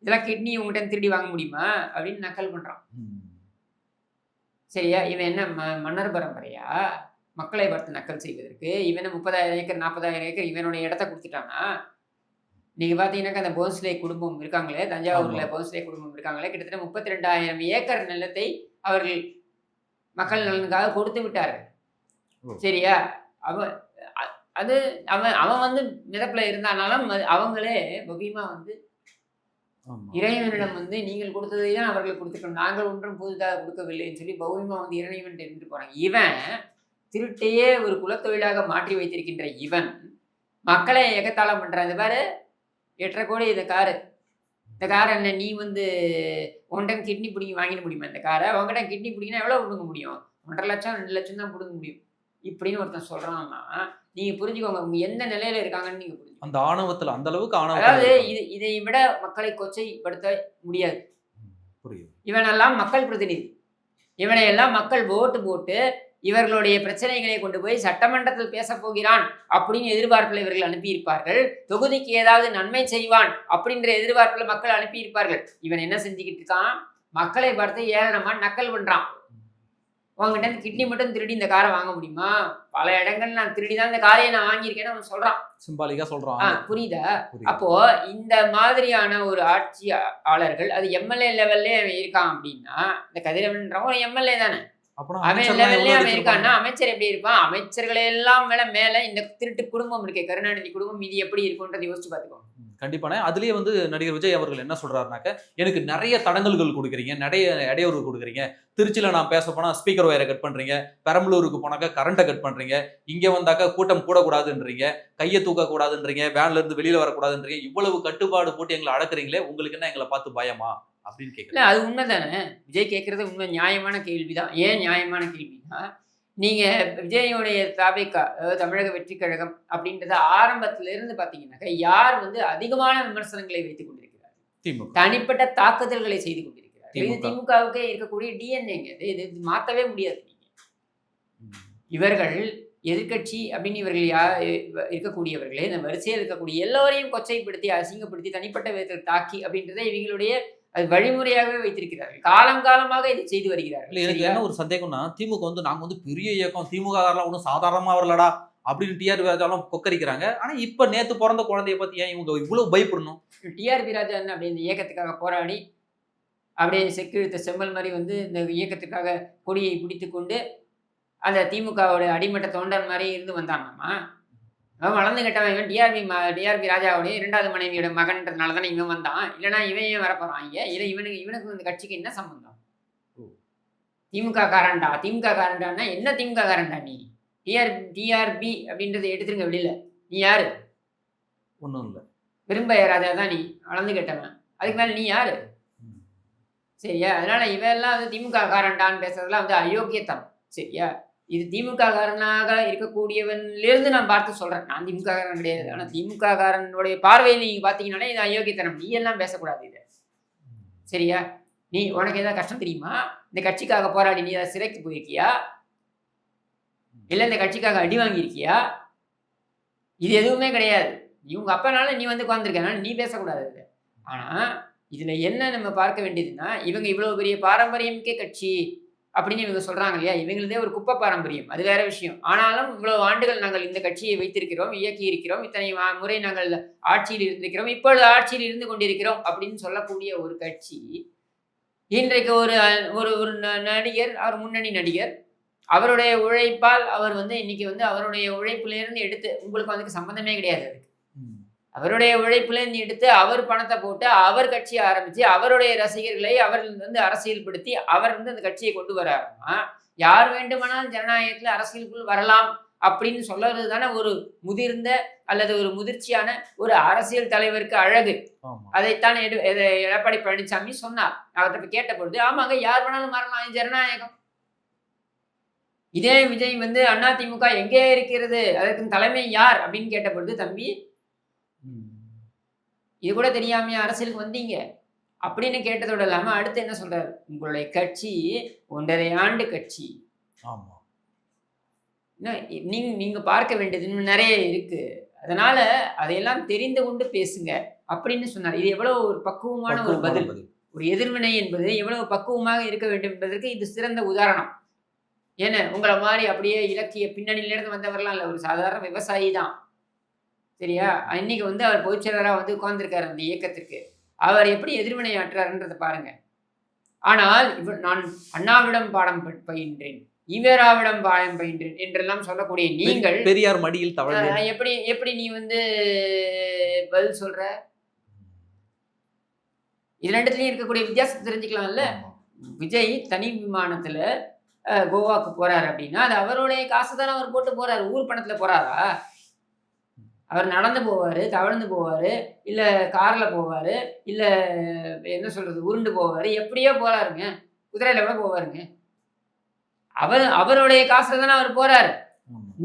இதெல்லாம் கிட்னி உங்ககிட்ட திருடி வாங்க முடியுமா? அப்படின்னு நக்கல் பண்றான். சரியா? இவன் என்ன மன்னர் பரம்பரையா? மக்களை பார்த்து நக்கல் செய்வதற்கு இவனை 30,000 ஏக்கர் 40,000 ஏக்கர் இவனுடைய இடத்த கொடுத்துட்டானா? நீங்க பார்த்தீங்கன்னாக்கா அந்த போன்ஸ்லே குடும்பம் இருக்காங்களே, தஞ்சாவூர்ல போன்ஸ்லே குடும்பம் இருக்காங்களே, கிட்டத்தட்ட 32,000 ஏக்கர் நிலத்தை அவர்கள் மக்கள் நலனுக்காக கொடுத்து விட்டார்கள். சரியா? அவன் அது அவன் அவன் வந்து மிதப்புல இருந்தானாலும் அவங்களே பகிமா வந்து இறைவனிடம் வந்து நீங்கள் கொடுத்ததை தான் அவர்களுக்கு கொடுத்துக்கணும், நாங்கள் ஒன்றும் புதிதாக கொடுக்கவில்லைன்னு சொல்லி பௌர்ணமா வந்து இறைவன் இருந்துட்டு போறாங்க. இவன் திருட்டையே ஒரு குலத்தொழிலாக மாற்றி வைத்திருக்கின்ற இவன் மக்களை எகத்தாளம் பண்றான். இந்த பாரு 8.5 கோடி இந்த காரை என்ன நீ வந்து ஒன்றன் கிட்னி பிடிங்கி வாங்கிட முடியுமா? இந்த காரை உங்ககிட்ட கிட்னி பிடிங்கினா எவ்வளோ பிடுங்க முடியும்? 1.5 லட்சம் 2 லட்சம் தான் பிடுங்க முடியும் இப்படின்னு ஒருத்தன் சொல்றான்னா நீங்க புரிஞ்சுக்கோங்க, அவங்க எந்த நிலையில இருக்காங்கன்னு நீங்க புரிஞ்சுக்கோங்க. அந்த ஆணவத்துல அந்த அளவுக்கு அதாவது இதை விட மக்களை கொச்சைப்படுத்த முடியாது. இவனெல்லாம் மக்கள் பிரதிநிதி. இவனை எல்லாம் மக்கள் ஓட்டு போட்டு இவர்களுடைய பிரச்சனைகளை கொண்டு போய் சட்டமன்றத்தில் பேச போகிறான் அப்படின்னு எதிர்பார்ப்பில் இவர்கள் அனுப்பியிருப்பார்கள். தொகுதிக்கு ஏதாவது நன்மை செய்வான் அப்படின்ற எதிர்பார்ப்பில் மக்கள் அனுப்பியிருப்பார்கள். இவன் என்ன செஞ்சுக்கிட்டு இருக்கான்? மக்களை பார்த்து ஏளனமா நக்கல் பண்றான். உங்ககிட்ட கிட்னி மட்டும் திருடி இந்த காரை வாங்க முடியுமா? பல இடங்கள் நான் திருடி தான் இந்த காரையை நான் வாங்கியிருக்கேன்னு அவன் சொல்றான். சிம்பாலிக்கா சொல்றான். புரியுதா? அப்போ இந்த மாதிரியான ஒரு ஆட்சியாளர்கள் அது எம்எல்ஏ லெவல்லே அவன் இருக்கான் அப்படின்னா, இந்த கதிரவன்றவன் ஒரு எம்எல்ஏ தானே. அவன் லெவல்லே அவன் இருக்கான்னா அமைச்சர் எப்படி இருப்பான்? அமைச்சர்களை எல்லாம் மேல இந்த திருட்டு குடும்பம் இருக்கே, கருணாநிதி குடும்பம், இது எப்படி இருக்கும்ன்றதை யோசிச்சு பார்த்துக்கோங்க. கண்டிப்பானே. அதுலயே வந்து நடிகர் விஜய் அவர்கள் என்ன சொல்றாருனாக்க, எனக்கு நிறைய தடங்கல்கள் கொடுக்குறீங்க, நிறைய இடையூறு கொடுக்குறீங்க. திருச்சியில நான் பேச போனா ஸ்பீக்கர் வயரை கட் பண்றீங்க, பெரம்பலூருக்கு போனாக்கா கரண்ட்டை கட் பண்றீங்க, இங்க வந்தாக்கா கூட்டம் கூடக்கூடாதுன்றீங்க, கையை தூக்க கூடாதுன்றீங்க, வேன்ல இருந்து வெளியில வரக்கூடாதுன்றீங்க, இவ்வளவு கட்டுப்பாடு போட்டு எங்களை அடக்குறீங்களே, உங்களுக்கு என்ன எங்களை பார்த்து பயமா அப்படின்னு கேட்கல. அது உண்மைதானே. விஜய் கேட்கறது உண்மை, நியாயமான கேள்விதான். ஏன் நியாயமான கேள்வினா, நீங்க விஜயோடைய தாவேகா, அதாவது தமிழக வெற்றி கழகம் அப்படின்றத ஆரம்பத்துல இருந்து பாத்தீங்கன்னாக்கா யார் வந்து அதிகமான விமர்சனங்களை வைத்துக் கொண்டிருக்கிறார், தனிப்பட்ட தாக்குதல்களை செய்து கொண்டிருக்கிறார். இது திமுகவுக்கே இருக்கக்கூடிய டிஎன்ஏங்க. இது மாத்தவே முடியாது. நீங்க இவர்கள் எதிர்கட்சி அப்படின்னு இவர்கள் இருக்கக்கூடியவர்களே இந்த வரிசையில் இருக்கக்கூடிய எல்லோரையும் கொச்சைப்படுத்தி அசிங்கப்படுத்தி தனிப்பட்ட விதத்தில் தாக்கி அப்படின்றத இவங்களுடைய அது வழிமுறையாகவே வைத்திருக்கிறார்கள். காலம் காலமாக இதை செய்து வருகிறார்கள். எனக்கு என்ன ஒரு சந்தேகம்னா, திமுக வந்து நாங்க வந்து பெரிய இயக்கம், திமுக காரெல்லாம் ஒன்றும் சாதாரணமா வரலடா அப்படின்னு டிஆர்பி ராஜாலாம் கொக்கரிக்கிறாங்க. ஆனா இப்ப நேத்து பிறந்த குழந்தைய பத்தி ஏன் இவங்க இவ்வளவு பயப்படணும்? டிஆர்பி ராஜா என்ன அப்படி இந்த இயக்கத்துக்காக போராடி அப்படியே செக்கிழுத்த செம்மல் மாதிரி வந்து இந்த இயக்கத்துக்காக கொடியை பிடித்து கொண்டு அந்த திமுகவோட அடிமட்ட தொண்டன் மாதிரி இருந்து வந்தானாமா? அவன் வளர்ந்து கட்டவன். இவன் டிஆர்பி ராஜாவுடைய 2வது மனைவியோட மகன்றதுனால தானே இவன் வந்தான். இல்லைனா இவன் ஏன் வரப்போறான் இங்க? இல்லை இவனுக்கு இந்த கட்சிக்கு என்ன சம்பந்தம்? திமுக காரண்டான்னா என்ன திமுக காரண்டா நீ? டிஆர்பி அப்படின்றத எடுத்துருங்க வெளியில. நீ யாரு? ஒன்றும் இல்லை. பெரும்பய ராஜா தான் நீ, வளர்ந்து கட்டவன். அதுக்கு மேல நீ யாரு? சரியா? அதனால இவெல்லாம் வந்து திமுக காரண்டான்னு பேசுறதுலாம் வந்து அயோக்கியத்தனம். சரியா? இது திமுக காரனாக இருக்கக்கூடியவன்லேருந்து நான் பார்த்து சொல்றேன். நான் திமுக காரன் கிடையாது. ஆனால் திமுக காரனுடைய பார்வையில் நீங்க பார்த்தீங்கன்னாலே இது அயோக்கியத்தனம். நீ எல்லாம் பேசக்கூடாது இது. சரியா? நீ உனக்கு ஏதாவது கஷ்டம் தெரியுமா? இந்த கட்சிக்காக போராடி நீ ஏதாவது சிறைக்கு போயிருக்கியா? இல்லை இந்த கட்சிக்காக அடி வாங்கியிருக்கியா? இது எதுவுமே கிடையாது. நீ உங்க அப்பனால நீ வந்து உட்காந்துருக்கனால நீ பேசக்கூடாது இது. ஆனா இதுல என்ன நம்ம பார்க்க வேண்டியதுன்னா, இவங்க இவ்வளவு பெரிய பாரம்பரியமிக்க கட்சி, அப்படின்னு இவங்க சொல்றாங்க இல்லையா, இவங்களதே ஒரு குப்பை பாரம்பரியம், அது வேற விஷயம். ஆனாலும் இவ்வளவு ஆண்டுகள் நாங்கள் இந்த கட்சியை வைத்திருக்கிறோம், இயக்கி இருக்கிறோம், இத்தனை முறை நாங்கள் ஆட்சியில் இருந்திருக்கிறோம், இப்பொழுது ஆட்சியில் இருந்து கொண்டிருக்கிறோம் அப்படின்னு சொல்லக்கூடிய ஒரு கட்சி இன்றைக்கு ஒரு ஒரு ஒரு நடிகர், அவர் முன்னணி நடிகர், அவருடைய உழைப்பால் அவர் இன்னைக்கு அவருடைய உழைப்பிலிருந்து எடுத்து, உங்களுக்கு அதுக்கு சம்பந்தமே கிடையாது அதுக்கு. அவருடைய உழைப்பிலிருந்து எடுத்து அவர் பணத்தை போட்டு அவர் கட்சியை ஆரம்பிச்சு அவருடைய ரசிகர்களை அவர் அரசியல்படுத்தி அவர் அந்த கட்சியை கொண்டு வராருன்னா, யார் வேண்டுமானாலும் ஜனநாயகத்தில் அரசியலுக்குள் வரலாம் அப்படின்னு சொல்றது தானே ஒரு முதிர்ந்த அல்லது ஒரு முதிர்ச்சியான ஒரு அரசியல் தலைவருக்கு அழகு. அதைத்தான் எடப்பாடி பழனிசாமி சொன்னார். அவர்கிட்ட கேட்ட பொழுது, ஆமாங்க, யார் வேணாலும் வரலாம், இது ஜனநாயகம். இதே விஜய் அதிமுக எங்கே இருக்கிறது, அதற்கு தலைமை யார் அப்படின்னு கேட்ட பொழுது, தம்பி இது கூட தெரியாமையா அரசியலுக்கு வந்தீங்க அப்படின்னு கேட்டதோட இல்லாம அடுத்து என்ன சொல்றாரு, உங்களுடைய கட்சி 1.5 ஆண்டு கட்சி, நீங்க பார்க்க வேண்டியது இன்னும் நிறைய இருக்கு, அதனால அதையெல்லாம் தெரிந்து கொண்டு பேசுங்க அப்படின்னு சொன்னார். இது எவ்வளவு ஒரு பக்குவமான ஒரு பதில். ஒரு எதிர்வினை என்பது எவ்வளவு பக்குவமாக இருக்க வேண்டும் என்பதற்கு இது சிறந்த உதாரணம். ஏன்னா உங்களை மாதிரி அப்படியே இலக்கிய பின்னணியிலிருந்து வந்தவரெல்லாம் இல்லை, ஒரு சாதாரண விவசாயி தான். சரியா, இன்னைக்கு அவர் பொதுச்செயலராக உட்கார்ந்துருக்காரு அந்த இயக்கத்திற்கு. அவர் எப்படி எதிர்வினை ஆற்றாருன்றதை பாருங்க. ஆனால் நான் அண்ணாவிடம் பாடம் பயின்றேன், ஈவேராவிடம் பாடம் பயின்றேன் என்றெல்லாம் சொல்லக்கூடிய நீங்கள் பெரியார் மடியில் தவழ்ந்தேன் எப்படி எப்படி நீ பதில் சொல்ற? இது ரெண்டுத்துலயும் இருக்கக்கூடிய வித்தியாசத்தை தெரிஞ்சுக்கலாம்ல. விஜய் தனி விமானத்துல கோவாக்கு போறாரு அப்படின்னா அது அவருடைய காசு தானே அவர் போட்டு போறாரு, ஊர் பணத்துல போறாரா? அவர் நடந்து போவாரு, தவழ்ந்து போவாரு, இல்ல கார்ல போவாரு, இல்ல என்ன சொல்றது உருண்டு போவாரு, எப்படியோ போறாருங்க, குதிரையில கூட போவாருங்க. அவருடைய காசுல தானே அவர் போறாரு.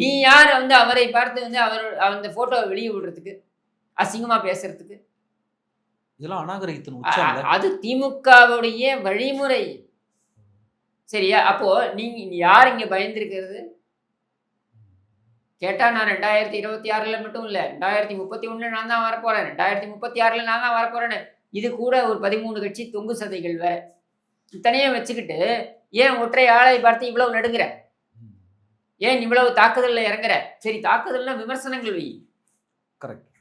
நீ யார் அவரை பார்த்து அவர் அந்த போட்டோவை வெளியே விடுறதுக்கு, அசிங்கமா பேசுறதுக்கு? இதெல்லாம் அநாகரிகத்தின் உச்சம். அது திமுகவுடைய வழிமுறை. சரியா, அப்போ நீங்க யார் இங்க பயந்துருக்கிறது கேட்டா, நான் 2026 மட்டும் இல்ல, 2031 நான் தான் வரப்போறேன், 2036 நான் தான் வரப்போறேன்னு இது கூட ஒரு 13 கட்சி தொங்கு சதைகள் வேற இத்தனையும் வச்சுக்கிட்டு ஏன் ஒற்றை ஆளை பார்த்து இவ்வளவு நடுங்குற? ஏன் இவ்வளவு தாக்குதல்ல இறங்குற? சரி, தாக்குதல்னா விமர்சனங்கள் வை,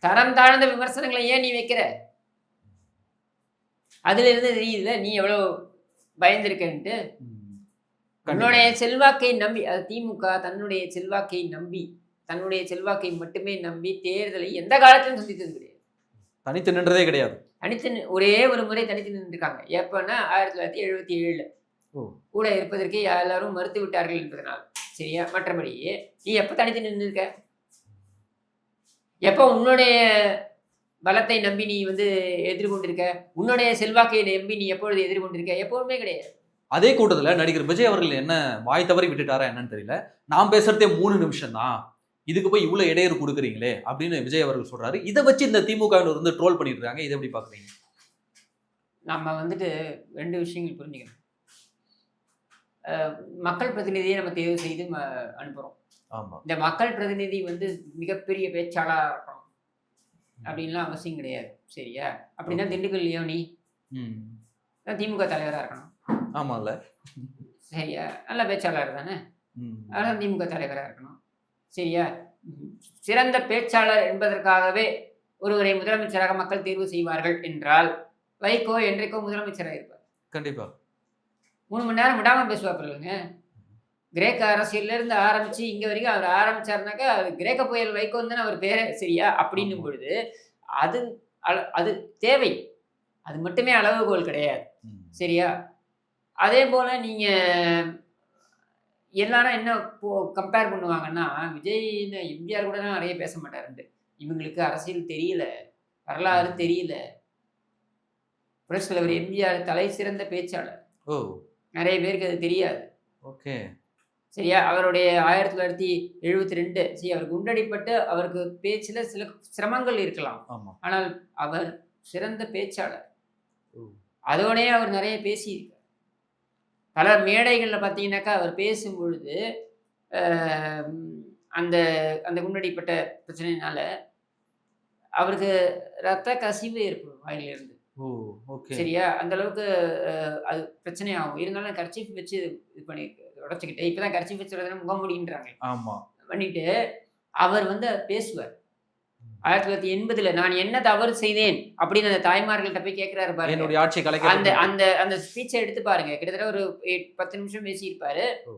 தரம் தாழ்ந்த விமர்சனங்களை ஏன் நீ வைக்கிற? அதுல இருந்து தெரியுதுல நீ எவ்வளவு பயந்திருக்கன்ட்டு. தன்னுடைய செல்வாக்கை நம்பி, அது திமுக தன்னுடைய செல்வாக்கை நம்பி, தன்னுடைய செல்வாக்கை மட்டுமே நம்பி தேர்தலை எந்த காலத்திலும் சந்தித்தது கிடையாது. தனித்து நின்றதே கிடையாது. ஒரே ஒரு முறை தனித்து நின்றுருக்காங்க. எப்பன்னா 1977 கூட இருப்பதற்கு எல்லாரும் மறுத்து விட்டார்கள் என்பதனால். சரியா, மற்றபடி நீ எப்ப தனித்து நின்று இருக்க? எப்ப உன்னுடைய பலத்தை நம்பி நீ எதிர்கொண்டிருக்க? உன்னுடைய செல்வாக்கை நம்பி நீ எப்பொழுது எதிர்கொண்டிருக்க? எப்போதுமே கிடையாது. அதே கூட்டத்தில் நடிகர் விஜய் அவர்கள் என்ன வாய் தவறி விட்டுட்டாரா என்னன்னு தெரியல, நான் பேசுறதே 3 நிமிஷம் தான், இதுக்கு போய் இவ்வளவு இடையூறு கொடுக்குறீங்களே அப்படின்னு விஜய் அவர்கள் சொல்றாரு. இதை வச்சு இந்த திமுக ட்ரோல் பண்ணிட்டு இருக்காங்க. இதை எப்படி பாக்குறீங்க? நம்ம 2 விஷயங்கள் புரிஞ்சுக்கணும். மக்கள் பிரதிநிதியை நம்ம தேர்வு செய்து அனுப்புறோம். இந்த மக்கள் பிரதிநிதி மிகப்பெரிய பேச்சாளராக இருக்கணும் அப்படின்லாம் அவசியம் கிடையாது. சரியா, அப்படின்னா திண்டுக்கல் லியோனி திமுக தலைவராக இருக்கணும். ஆமாம்ல, சரியா, நல்ல பேச்சாளர் தானே, அதனால் திமுக தலைவராக இருக்கணும். சரியா, சிறந்த பேச்சாளர் என்பதற்காகவே ஒருவரை முதலமைச்சராக மக்கள் தேர்வு செய்வார்கள் என்றால் வைகோ என்றைக்கோ முதலமைச்சராக இருப்பார். கண்டிப்பா 3 மணி நேரம் விடாம பேசுவாப்பில்லைங்க. கிரேக்க அரசியல்ல இருந்து ஆரம்பிச்சு இங்க வரைக்கும் அவர் ஆரம்பிச்சாருனாக்கா அது கிரேக்க புயல் வைகோன்னு தானே அவர் பேரு. சரியா, அப்படின்னும் பொழுது அது அது தேவை, அது மட்டுமே அளவுகோல் கிடையாது. சரியா, அதே போல நீங்க எல்லாரும் என்ன கம்பேர் பண்ணுவாங்கன்னா, விஜய் எம்ஜிஆர் கூட நிறைய பேச மாட்டாருண்டு, இவங்களுக்கு அரசியல் தெரியல, வரலாறு தெரியல. புரட்சித் தலைவர் எம்ஜிஆர் தலை சிறந்த பேச்சாளர், நிறைய பேருக்கு அது தெரியாது. ஓகே, சரியா, அவருடைய 1972 அவர் குண்டடிப்பட்டு அவருக்கு பேச்சுல சில சிரமங்கள் இருக்கலாம், ஆனால் அவர் சிறந்த பேச்சாளர். அதோடய அவர் நிறைய பேசியிருக்கார். பல மேடைகளில் பார்த்தீங்கன்னாக்கா அவர் பேசும் பொழுது அந்த அந்த குண்டடிப்பட்ட பிரச்சனையினால அவருக்கு ரத்த கசிவு ஏற்படும் வாயிலிருந்து. ஓ, ஓகே. சரியா? அந்த அளவுக்கு அது பிரச்சனையாகும். இருந்தாலும் கர்ச்சீஃப் வச்சு இது பண்ணி உடைச்சுக்கிட்டு இப்பதான் கர்ச்சீஃப் வச்சு முகமூடின்றாங்க. ஆமா. பண்ணிட்டு அவர் வந்து பேசுவார். 1980ல நான் என்ன தவறு செய்தேன் அப்படின்னு அந்த தாய்மார்கள்ட்ட போய் கேட்கிறாரு பாருங்க. என்னுடைய ஆட்சி அந்த கலைக்கப்பட்டது. அந்த அந்த ஸ்பீச்ச எடுத்து பாருங்க. கிட்டத்தட்ட ஒரு 10 நிமிஷம் பேசியிருப்பாரு. ஓ.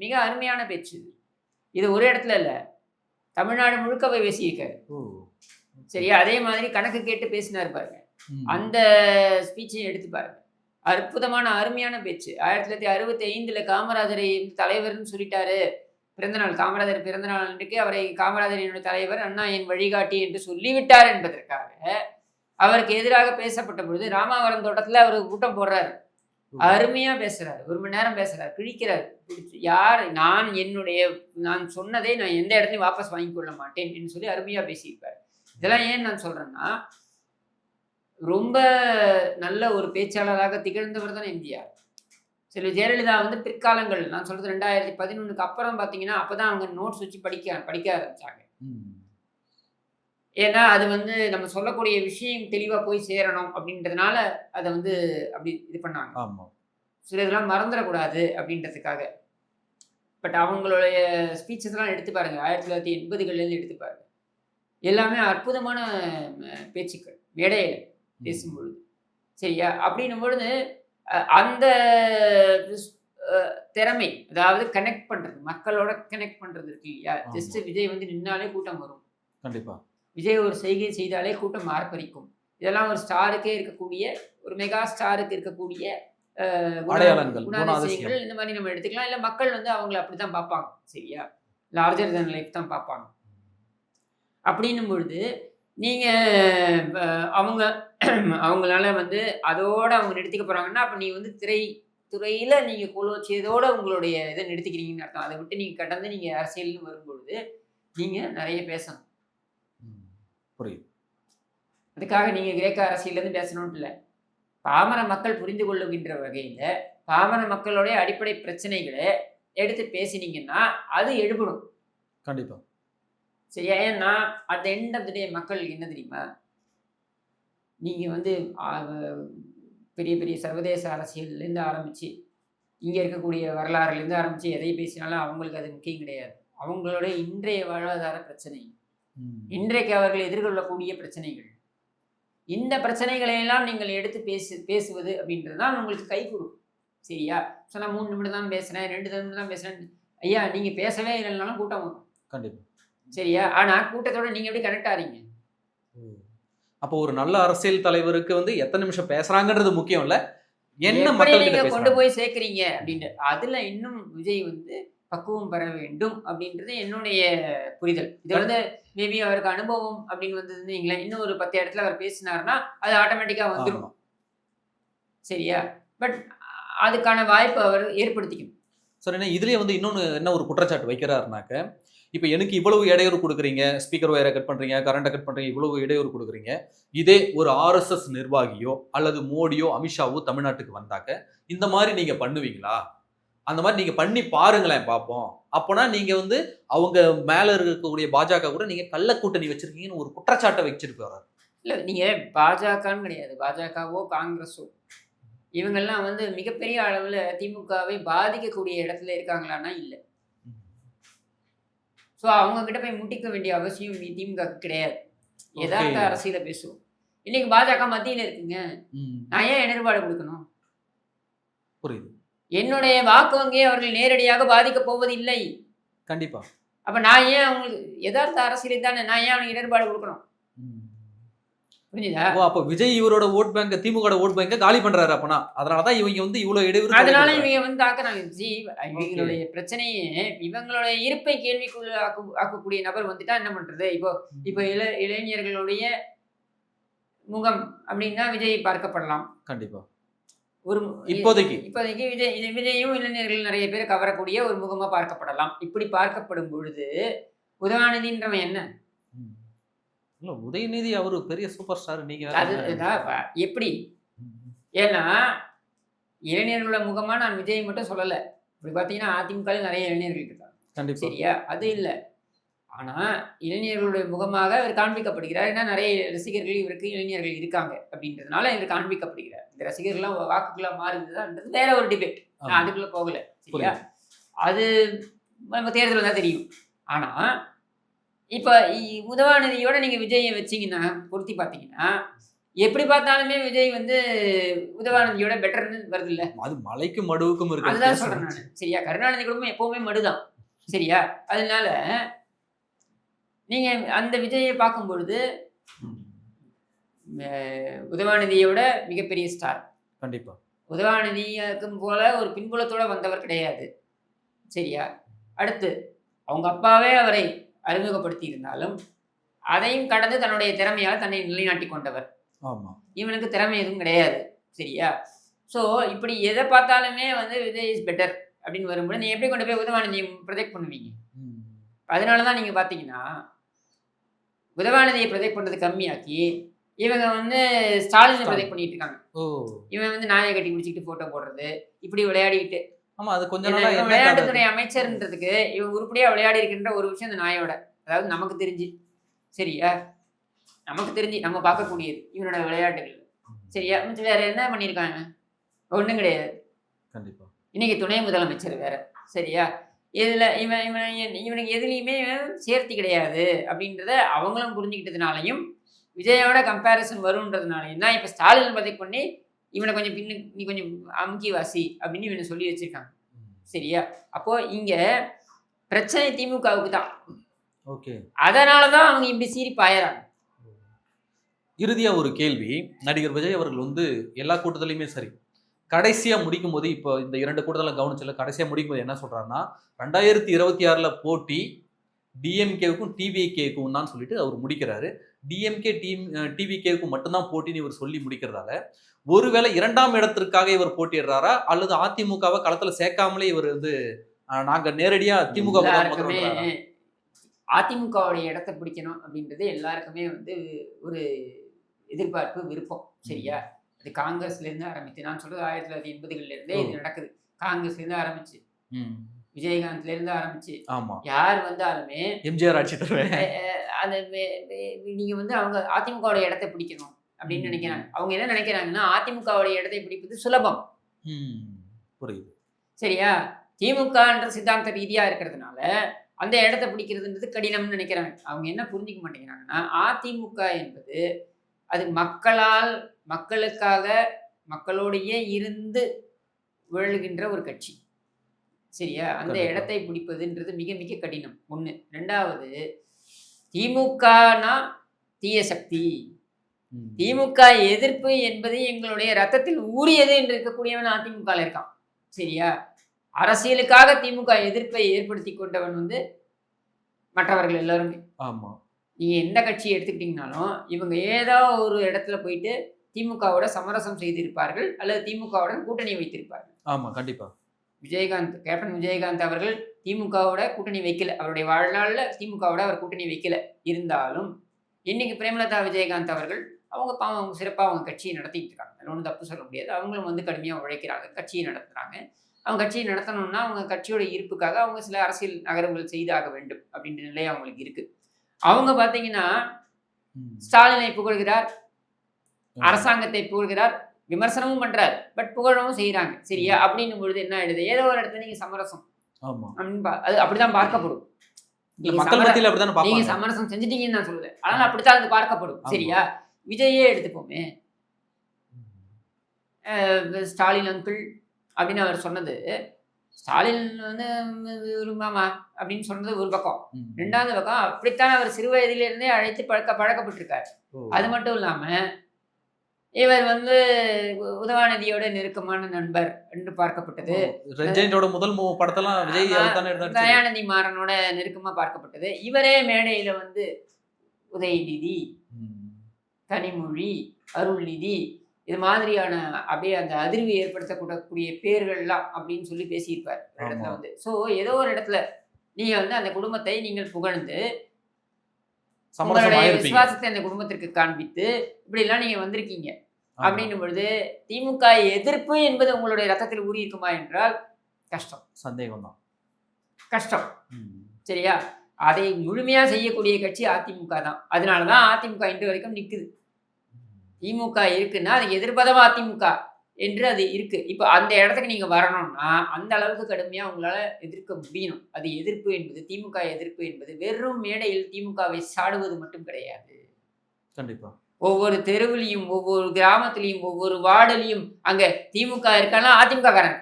மிக அருமையான பேச்சு. இது ஒரு இடத்துல இல்ல. தமிழ்நாடு முழுக்க போய் பேசியிருக்காரு. ஓ. சரியா? அதே மாதிரி கணக்கு கேட்டு பேசினாரு பாருங்க. ம். அந்த ஸ்பீச்சையும் எடுத்து பாருங்க. அற்புதமான அருமையான பேச்சு. 1965ல காமராஜரை தலைவர்ன்னு சொல்லிட்டாரு. பிறந்தநாள் காமராஜர் பிறந்தநாள் அன்றைக்கு அவரை காமராஜர் என்னுடைய தலைவர், அண்ணா என் வழிகாட்டி என்று சொல்லிவிட்டார் என்பதற்காக அவருக்கு எதிராக பேசப்பட்ட பொழுது ராமாவரம் தோட்டத்துல அவர் கூட்டம் போடுறாரு. அருமையா பேசுறாரு. 1 மணி நேரம் பேசுறாரு. கிழிக்கிறாரு. யார் நான் சொன்னதை நான் எந்த இடத்துலயும் வாபஸ் வாங்கிக் கொள்ள மாட்டேன் என்று சொல்லி அருமையா பேசியிருப்பார். இதெல்லாம் ஏன் நான் சொல்றேன்னா, ரொம்ப நல்ல ஒரு பேச்சாளராக திகழ்ந்தவர் தான் எம்ஜிஆர். சரி, ஜெயலலிதா வந்து பிற்காலங்கள் நான் சொல்றது 2011க்கு அப்புறம் பார்த்தீங்கன்னா, அப்பதான் அவங்க நோட்ஸ் வச்சு படிக்க ஆரம்பிச்சாங்க. ஏன்னா அது வந்து நம்ம சொல்லக்கூடிய விஷயம் தெளிவா போய் சேரணும் அப்படின்றதுனால அதை வந்து அப்படி இது பண்ணாங்க. ஆமா. சில இதெல்லாம் மறந்துடக்கூடாது அப்படின்றதுக்காக. பட் அவங்களுடைய ஸ்பீச்சஸ் எல்லாம் எடுத்து பாருங்க. 1980கள்லேருந்து எடுத்து பாருங்க. எல்லாமே அற்புதமான பேச்சுக்கள் மேடையில் பேசும்பொழுது. சரியா? அப்படின்னும் பொழுது அந்த திறமை, அதாவது கனெக்ட் பண்றது, மக்களோட கனெக்ட் பண்றது இருக்கு இல்லையா? ஜஸ்ட் விஜய் வந்து நின்னாலே கூட்டம் வரும். கண்டிப்பா. விஜய் ஒரு செய்கை செய்தாலே கூட்டம் ஆர்ப்பரிக்கும். இதெல்லாம் ஒரு ஸ்டாருக்கே இருக்கக்கூடிய, ஒரு மெகா ஸ்டாருக்கு இருக்கக்கூடிய அடையாளங்கள், குணாதிசயங்கள். இந்த மாதிரி நம்ம எடுத்துக்கலாம். இல்லை மக்கள் வந்து அவங்கள அப்படித்தான் பார்ப்பாங்க. சரியா? லார்ஜர் தன் லைஃப் தான் பார்ப்பாங்க. அப்படின்னும் பொழுது நீங்க அவங்களால வந்து அதோட அவங்க நிறுத்திக்க போறாங்கன்னா, அப்ப நீ வந்து துறையில நீங்க கோலோச்சியதோட உங்களுடைய இதை நிறுத்திக்கிறீங்கன்னு அர்த்தம். அதை விட்டு நீங்க கடந்து நீங்க அரசியல்னு வரும்பொழுது நீங்க நிறைய பேசணும். புரியுது. அதுக்காக நீங்க கிரேக்க அரசியல்லேருந்து பேசணும்னு இல்லை. பாமர மக்கள் புரிந்து கொள்ளுகின்ற வகையில பாமர மக்களுடைய அடிப்படை பிரச்சனைகளை எடுத்து பேசினீங்கன்னா அது எடுபடும். கண்டிப்பா. சரியா? ஏன்னா at the end of the day மக்கள் என்ன தெரியுமா, நீங்க வந்து பெரிய பெரிய சர்வதேச அரசியல்லேருந்து ஆரம்பிச்சு இங்க இருக்கக்கூடிய வரலாறுலேருந்து ஆரம்பிச்சு எதை பேசினாலும் அவங்களுக்கு அது முக்கியம் கிடையாது. அவங்களுடைய இன்றைய வாழ்வாதார பிரச்சனை, இன்றைக்கு அவர்கள் எதிர்கொள்ளக்கூடிய பிரச்சனைகள், இந்த பிரச்சனைகளை எல்லாம் நீங்கள் எடுத்து பேசுவது அப்படின்றது தான் உங்களுக்கு கை கொடுக்கும். சரியா? சொன்னா 3 நிமிடம் தான் பேசுறேன், 2 நிமிடம் தான் பேசுறேன். ஐயா, நீங்க பேசவே இல்லைனாலும் கூட்டம் வரும். கண்டிப்பா. சரியா? ஆனா கூட்டத்தோட நீங்க எப்படி கனெக்ட் ஆறீங்க? அப்போ ஒரு நல்ல அரசியல் தலைவருக்கு வந்து எத்தனை நிமிஷம் பேசுறாங்கன்றது முக்கியம் இல்ல, என்ன எப்படி மக்கள் நீங்க கிட்ட கொண்டு பேசுறாங்க. போய் சேர்க்கிறீங்க அப்படின்ற அதுல இன்னும் விஜய் வந்து பக்குவம் பெற வேண்டும் அப்படின்றது என்னுடைய புரிதல். இது வந்து மேபி அவருக்கு அனுபவம் அப்படின்னு வந்ததுன்னு வைங்களேன், இன்னும் ஒரு 10 இடத்துல அவர் பேசினாருன்னா அது ஆட்டோமேட்டிக்கா வந்துடும். ஆமா. சரியா? பட் அதுக்கான வாய்ப்பு அவர் ஏற்படுத்திக்கணும். சரி, இதுலயே வந்து இன்னொன்னு என்ன ஒரு குற்றச்சாட்டு வைக்கிறாருனாக்க, இப்ப எனக்கு இவ்வளவு இடையூறு கொடுக்குறீங்க, ஸ்பீக்கர் வயரை கட் பண்றீங்க, கரண்ட்டை கட் பண்றீங்க, இவ்வளவு இடையூறு கொடுக்குறீங்க. இதே ஒரு RSS நிர்வாகியோ அல்லது மோடியோ அமித்ஷாவோ தமிழ்நாட்டுக்கு வந்தாக்க இந்த மாதிரி நீங்க பண்ணுவீங்களா? அந்த மாதிரி நீங்க பண்ணி பாருங்களேன் பார்ப்போம். அப்போனா நீங்க வந்து அவங்க மேல இருக்கக்கூடிய பாஜக கூட நீங்க கள்ள கூட்டணி வச்சிருக்கீங்கன்னு ஒரு குற்றச்சாட்டை வச்சிருக்காரு. இல்ல, நீங்க பாஜகன்னு கிடையாது, பாஜகவோ காங்கிரஸோ இவங்கெல்லாம் வந்து மிகப்பெரிய அளவுல திமுகவை பாதிக்கக்கூடிய இடத்துல இருக்காங்களான்னா இல்லை. ஸோ அவங்க கிட்ட போய் முட்டிக்க வேண்டிய அவசியம் திமுக கிடையாது. யதார்த்த அரசியல பேசுவோம். இன்னைக்கு பாஜக மத்தியில இருக்குங்க, நான் ஏன் இடர்பாடு கொடுக்கணும்? புரியுது. என்னுடைய வாக்கு வங்கியை அவர்கள் நேரடியாக பாதிக்க போவது இல்லை. கண்டிப்பா. அப்ப நான் ஏன் அவங்களுக்கு யதார்த்த அரசியலை தானே, நான் ஏன் அவனுக்கு இடர்பாடு கொடுக்கணும்? புரியுதா? அப்ப விஜய் இவரோட ஓட் பேங்க், திமுக ஓட் பேங்க காலி பண்றாரு அப்பனா. அதனாலதான் இவங்க வந்து இவ்வளவு இடையூறு. அதனால இவங்க வந்து தாக்குறாங்க. இவங்களுடைய பிரச்சனையே இவங்களுடைய இருப்பை கேள்விக்குள்ள ஆக்கக்கூடிய நபர் வந்துட்டா என்ன பண்றது? இப்போ இளைஞர்களுடைய முகம் அப்படின்னா விஜய் பார்க்கப்படலாம். கண்டிப்பா. ஒரு இப்போதைக்கு விஜயும் இளைஞர்கள் நிறைய பேர் கவரக்கூடிய ஒரு முகமா பார்க்கப்படலாம். இப்படி பார்க்கப்படும் பொழுது உதயநிதின்றவன் என்ன? உதயநிதி அவரு பெரிய சூப்பர் ஸ்டார். நீங்க எப்படி? ஏன்னா இளைஞர்களோட முகமா நான் விஜய் மட்டும் சொல்லல. இப்படி பாத்தீங்கன்னா அதிமுக நிறைய இளைஞர்கள் இருக்காங்க. சரியா? அது இல்ல, ஆனா இளைஞர்களுடைய முகமாக அவர் காண்பிக்கப்படுகிறார். ஏன்னா நிறைய ரசிகர்கள் இவருக்கு இளைஞர்கள் இருக்காங்க அப்படின்றதுனால இவர் காண்பிக்கப்படுகிறார். இந்த ரசிகர்கள்லாம் வாக்குகளா மாறுதுதான்றது வேற ஒரு டிபேட். நான் அதுக்குள்ள போகல. சரியா? அது நம்ம தேர்தல் தான் தெரியும். ஆனா இப்ப உதவாநிதியோட நீங்க விஜயை வச்சீங்கன்னா பொருத்தி பார்த்தீங்கன்னா எப்படி பார்த்தாலுமே விஜய் வந்து உதவாநிதியோட பெட்டர்னு வருது இல்ல. அது மலைக்கும் மடுவுக்கும் இருக்கு. அதுதான் சொல்றேன் நான். சரியா? கருணாநிதி குடும்பம் எப்பவுமே மடுதான். சரியா? அதனால நீங்க அந்த விஜயை பார்க்கும் பொழுது உதவாநிதியோட மிகப்பெரிய ஸ்டார். கண்டிப்பா. உதவாநிதிக்கும் போல ஒரு பின்புலத்தோட வந்தவர் கிடையாது. சரியா? அடுத்து அவங்க அப்பாவே அவரை அறிமுகப்படுத்தி இருந்தாலும் அதையும் கடந்து தன்னுடைய திறமையால் தன்னை நிலைநாட்டி கொண்டவர். ஆமா. இவனுக்கு திறமை எதுவும் கிடையாது. சரியா? ஸோ இப்படி எதை பார்த்தாலுமே வந்து விஜய் இஸ் பெட்டர் அப்படின்னு வரும்போது நீ எப்படி கொண்டு போய் உதவாநிதியை ப்ரொஜெக்ட் பண்ணுவீங்க? அதனால தான் நீங்க பார்த்தீங்கன்னா உதவாநிதியை ப்ரொஜெக்ட் பண்றது கம்மியாக்கி இவங்க வந்து ஸ்டாலினை ப்ரொஜெக்ட் பண்ணிட்டு இருக்காங்க. இவன் வந்து நாயை கட்டி பிடிச்சிக்கிட்டு போட்டோ போடுறது, இப்படி விளையாடிக்கிட்டு. ஆமா, அது கொஞ்ச நாளா விளையாட்டுத்துறை அமைச்சர்ன்றதுக்கு இவன் உருப்படியா விளையாடி இருக்கின்ற ஒரு விஷயம் இந்த நாயோட, அதாவது நமக்கு தெரிஞ்சு. சரியா? நமக்கு தெரிஞ்சு நம்ம பார்க்கக்கூடியது இவனோட விளையாட்டுகள். சரியா? வேற என்ன பண்ணியிருக்காங்க? ஒன்றும் கிடையாது. கண்டிப்பா. இன்னைக்கு துணை முதலமைச்சர் வேற. சரியா? இதுல இவனுக்கு எதுலையுமே சேர்த்தி கிடையாது அப்படின்றத அவங்களும் புரிஞ்சுக்கிட்டதுனாலையும் விஜயோட கம்பேரிசன் வரும்ன்றதுனாலையும் தான் இப்ப ஸ்டாலின் ப்ரொஜெக்ட் பண்ணி இவனை கொஞ்சம் நீ கொஞ்சம் அமுக்கி வாசி அப்படின்னு இவனை சொல்லி வச்சிருக்காங்க. சரியா? அப்போ இங்க பிரச்சனை திமுகவுக்கு தான். ஓகே. அதனாலதான் அவங்க இப்படி சீறி பாயறாங்க. இறுதியா ஒரு கேள்வி. நடிகர் விஜய் அவர்கள் வந்து எல்லா கூட்டத்திலையுமே சரி, கடைசியா முடிக்கும் போது, இப்போ இந்த 2 கூட்டத்தில் கவனிச்சல, கடைசியா முடிக்கும் போது என்ன சொல்றாருன்னா 2026 போட்டி டிஎம்கேவுக்கும் டிவிகேவுக்கும் தான் சொல்லிட்டு அவர் முடிக்கிறாரு. டிஎம்கே டிவிகேவுக்கும் மட்டும்தான் போட்டின்னு இவர் சொல்லி முடிக்கிறதால ஒருவேளை 2ஆம் இடத்திற்காக இவர் போட்டிடுறாரா, அல்லது அதிமுகவை களத்துல சேர்க்காமலே இவர் வந்து நாங்க நேரடியா திமுக அதிமுகவுடைய இடத்தை பிடிக்கணும் அப்படின்றது எல்லாருக்குமே வந்து ஒரு எதிர்பார்ப்பு, விருப்பம். சரியா? அது காங்கிரஸ்ல இருந்து ஆரம்பிச்சு, நான் சொல்றது 1980களில இருந்தே இது நடக்குது. காங்கிரஸ்ல இருந்து ஆரம்பிச்சு, விஜயகாந்த்ல இருந்து ஆரம்பிச்சு, யார் வந்தாலுமே எம்ஜிஆர் ஆட்சி அந்த நீங்க வந்து அவங்க அதிமுகவுடைய இடத்தை பிடிக்கணும் அப்படின்னு நினைக்கிறாங்க. அவங்க என்ன நினைக்கிறாங்கன்னா அதிமுகவுடைய இடத்தை பிடிப்பது சுலபம். புரியுது. சரியா? திமுகன்ற சித்தாந்த ரீதியா இருக்கிறதுனால அந்த இடத்தை பிடிக்கிறதுன்றது கடினம்னு நினைக்கிறாங்க. அவங்க என்ன புரிஞ்சிக்க மாட்டேங்கிறாங்கன்னா அதிமுக என்பது அது மக்களால், மக்களுக்காக, மக்களோடையே இருந்து விழுகின்ற ஒரு கட்சி. சரியா? அந்த இடத்தை பிடிப்பதுன்றது மிக மிக கடினம். 1. 2வது, திமுகனா தீய சக்தி, திமுக எதிர்ப்பு என்பது எங்களுடைய ரத்தத்தில் ஊறியது என்று இருக்கக்கூடியவன் அதிமுக இருக்கான். சரியா? அரசியலுக்காக திமுக எதிர்ப்பை ஏற்படுத்தி கொண்டவன் வந்து மற்றவர்கள் எல்லாருமே. ஆமா. நீங்க எந்த கட்சியை எடுத்துக்கிட்டீங்கனாலும் இவங்க ஏதோ ஒரு இடத்துல போயிட்டு திமுகவோட சமரசம் செய்திருப்பார்கள் அல்லது திமுகவுடன் கூட்டணி வைத்திருப்பார்கள். ஆமா, கண்டிப்பா. விஜயகாந்த், கேப்டன் விஜயகாந்த் அவர்கள் திமுகவோட கூட்டணி வைக்கல. அவருடைய வாழ்நாளில் திமுகவோட அவர் கூட்டணி வைக்கல. இருந்தாலும் இன்னைக்கு பிரேமலதா விஜயகாந்த் அவர்கள் அவங்க பாவம், அவங்க சிறப்பாக அவங்க கட்சியை நடத்திட்டு இருக்காங்க. அதில் ஒன்றும் தப்பு சொல்ல முடியாது. அவங்களும் வந்து கடுமையாக உழைக்கிறாங்க, கட்சியை நடத்துகிறாங்க. அவங்க கட்சியை நடத்தணும்னா அவங்க கட்சியோட இருப்புக்காக அவங்க சில அரசியல் நகர்வுகள் செய்தாக வேண்டும் அப்படின்ற நிலை அவங்களுக்கு இருக்கு. அவங்க பார்த்தீங்கன்னா ஸ்டாலினை புகழ்கிறார், அரசாங்கத்தை புகழ்கிறார், விமர்சனமும் பண்றாரு, பட் புகழவும் செய்யறாங்க. சரியா? அப்படின்னும் பொழுது என்ன ஆயிடுது, ஏதோ ஒரு இடத்துல நீங்க சமரசம் அது அப்படிதான் பார்க்கப்படும். நீங்க சமரசம் செஞ்சுட்டீங்கன்னு நான் சொல்லுவேன். அதனால அப்படித்தான் அது பார்க்கப்படும். சரியா? விஜயே எடுத்துப்போமே, ஸ்டாலின் அங்கிள் அப்படின்னு அவர் சொன்னது, ஸ்டாலின் வந்து விரும்பாமா அப்படின்னு சொன்னது ஒரு பக்கம். 2வது பக்கம், அப்படித்தான் அவர் சிறு வயதிலிருந்தே அழைத்து பழக்கப்பட்டிருக்காரு. அது மட்டும் இல்லாம இவர் வந்து உதவாநிதியோட நெருக்கமான நண்பர் என்று பார்க்கப்பட்டது. முதல் படத்தெல்லாம் தயாநிதி மாறனோட நெருக்கமா பார்க்கப்பட்டது. இவரே மேடையில வந்து உதயநிதி, கனிமொழி, அருள்நிதி இது மாதிரியான அப்படியே அந்த அதிர்வு ஏற்படுத்தக்கூடக்கூடிய பேர்கள்லாம் அப்படின்னு சொல்லி பேசியிருப்பார் இடத்துல வந்து. ஸோ ஏதோ ஒரு இடத்துல நீங்க வந்து அந்த குடும்பத்தை நீங்கள் புகழ்ந்து உங்களுடைய விசுவாசத்தை அந்த குடும்பத்திற்கு காண்பித்து இப்படி எல்லாம் நீங்க வந்திருக்கீங்க அப்படின்னும் பொழுது திமுக எதிர்ப்பு என்பது உங்களுடைய ரத்தத்தில் ஊறி இருக்குமா என்றால் கஷ்டம், சந்தேகம் தான், கஷ்டம். சரியா? அதை முழுமையா செய்யக்கூடிய கட்சி அதிமுக தான். அதனால தான் அதிமுக இன்று வரைக்கும் நிக்குது. திமுக இருக்குன்னா அதுக்கு எதிர்பதம் அதிமுக என்று அது இருக்கு. இப்ப அந்த இடத்துக்கு நீங்க வரணும்னா, அந்த அளவுக்கு கடுமையா உங்களால எதிர்க்க முடியணும். அது எதிர்ப்பு என்பது திமுக எதிர்ப்பு என்பது வெறும் மேடையில் திமுகவை சாடுவது மட்டும் கிடையாது. கண்டிப்பா. ஒவ்வொரு தெருவுலயும், ஒவ்வொரு கிராமத்திலயும், ஒவ்வொரு வார்டுலயும் அங்க திமுக இருக்கான்னா அதிமுக காரன்.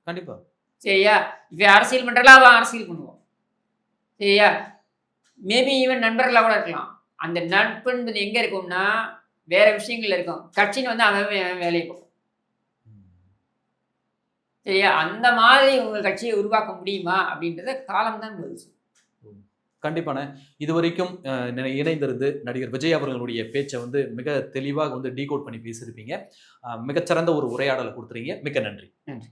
கண்டிப்பா. சரியா? இவன் அரசியல் பண்றான்ல, அவன் அரசியல் பண்ணுவான். சரியா? மேபி ஈவன் நண்பர்களா கூட இருக்கலாம். அந்த நட்பு என்பது எங்க இருக்கும்னா, வேற விஷயங்கள்ல இருக்கும். கட்சின்னு வந்து அவன் அவன் வேலைய பார்ப்பான். சரியா? அந்த மாதிரி உங்க கட்சிய உருவாக்க முடியுமா? அப்படின்றத காலம் தான் பதில் சொல்லும். கண்டிப்பான. இதுவரைக்கும் இணைந்திருந்து நடிகர் விஜய் அவர்களுடைய பேச்ச வந்து மிக தெளிவா வந்து டீகோட் பண்ணி பேசியிருப்பீங்க. மிகச்சிறந்த ஒரு உரையாடல குடுத்துறீங்க. மிக்க நன்றி. நன்றி.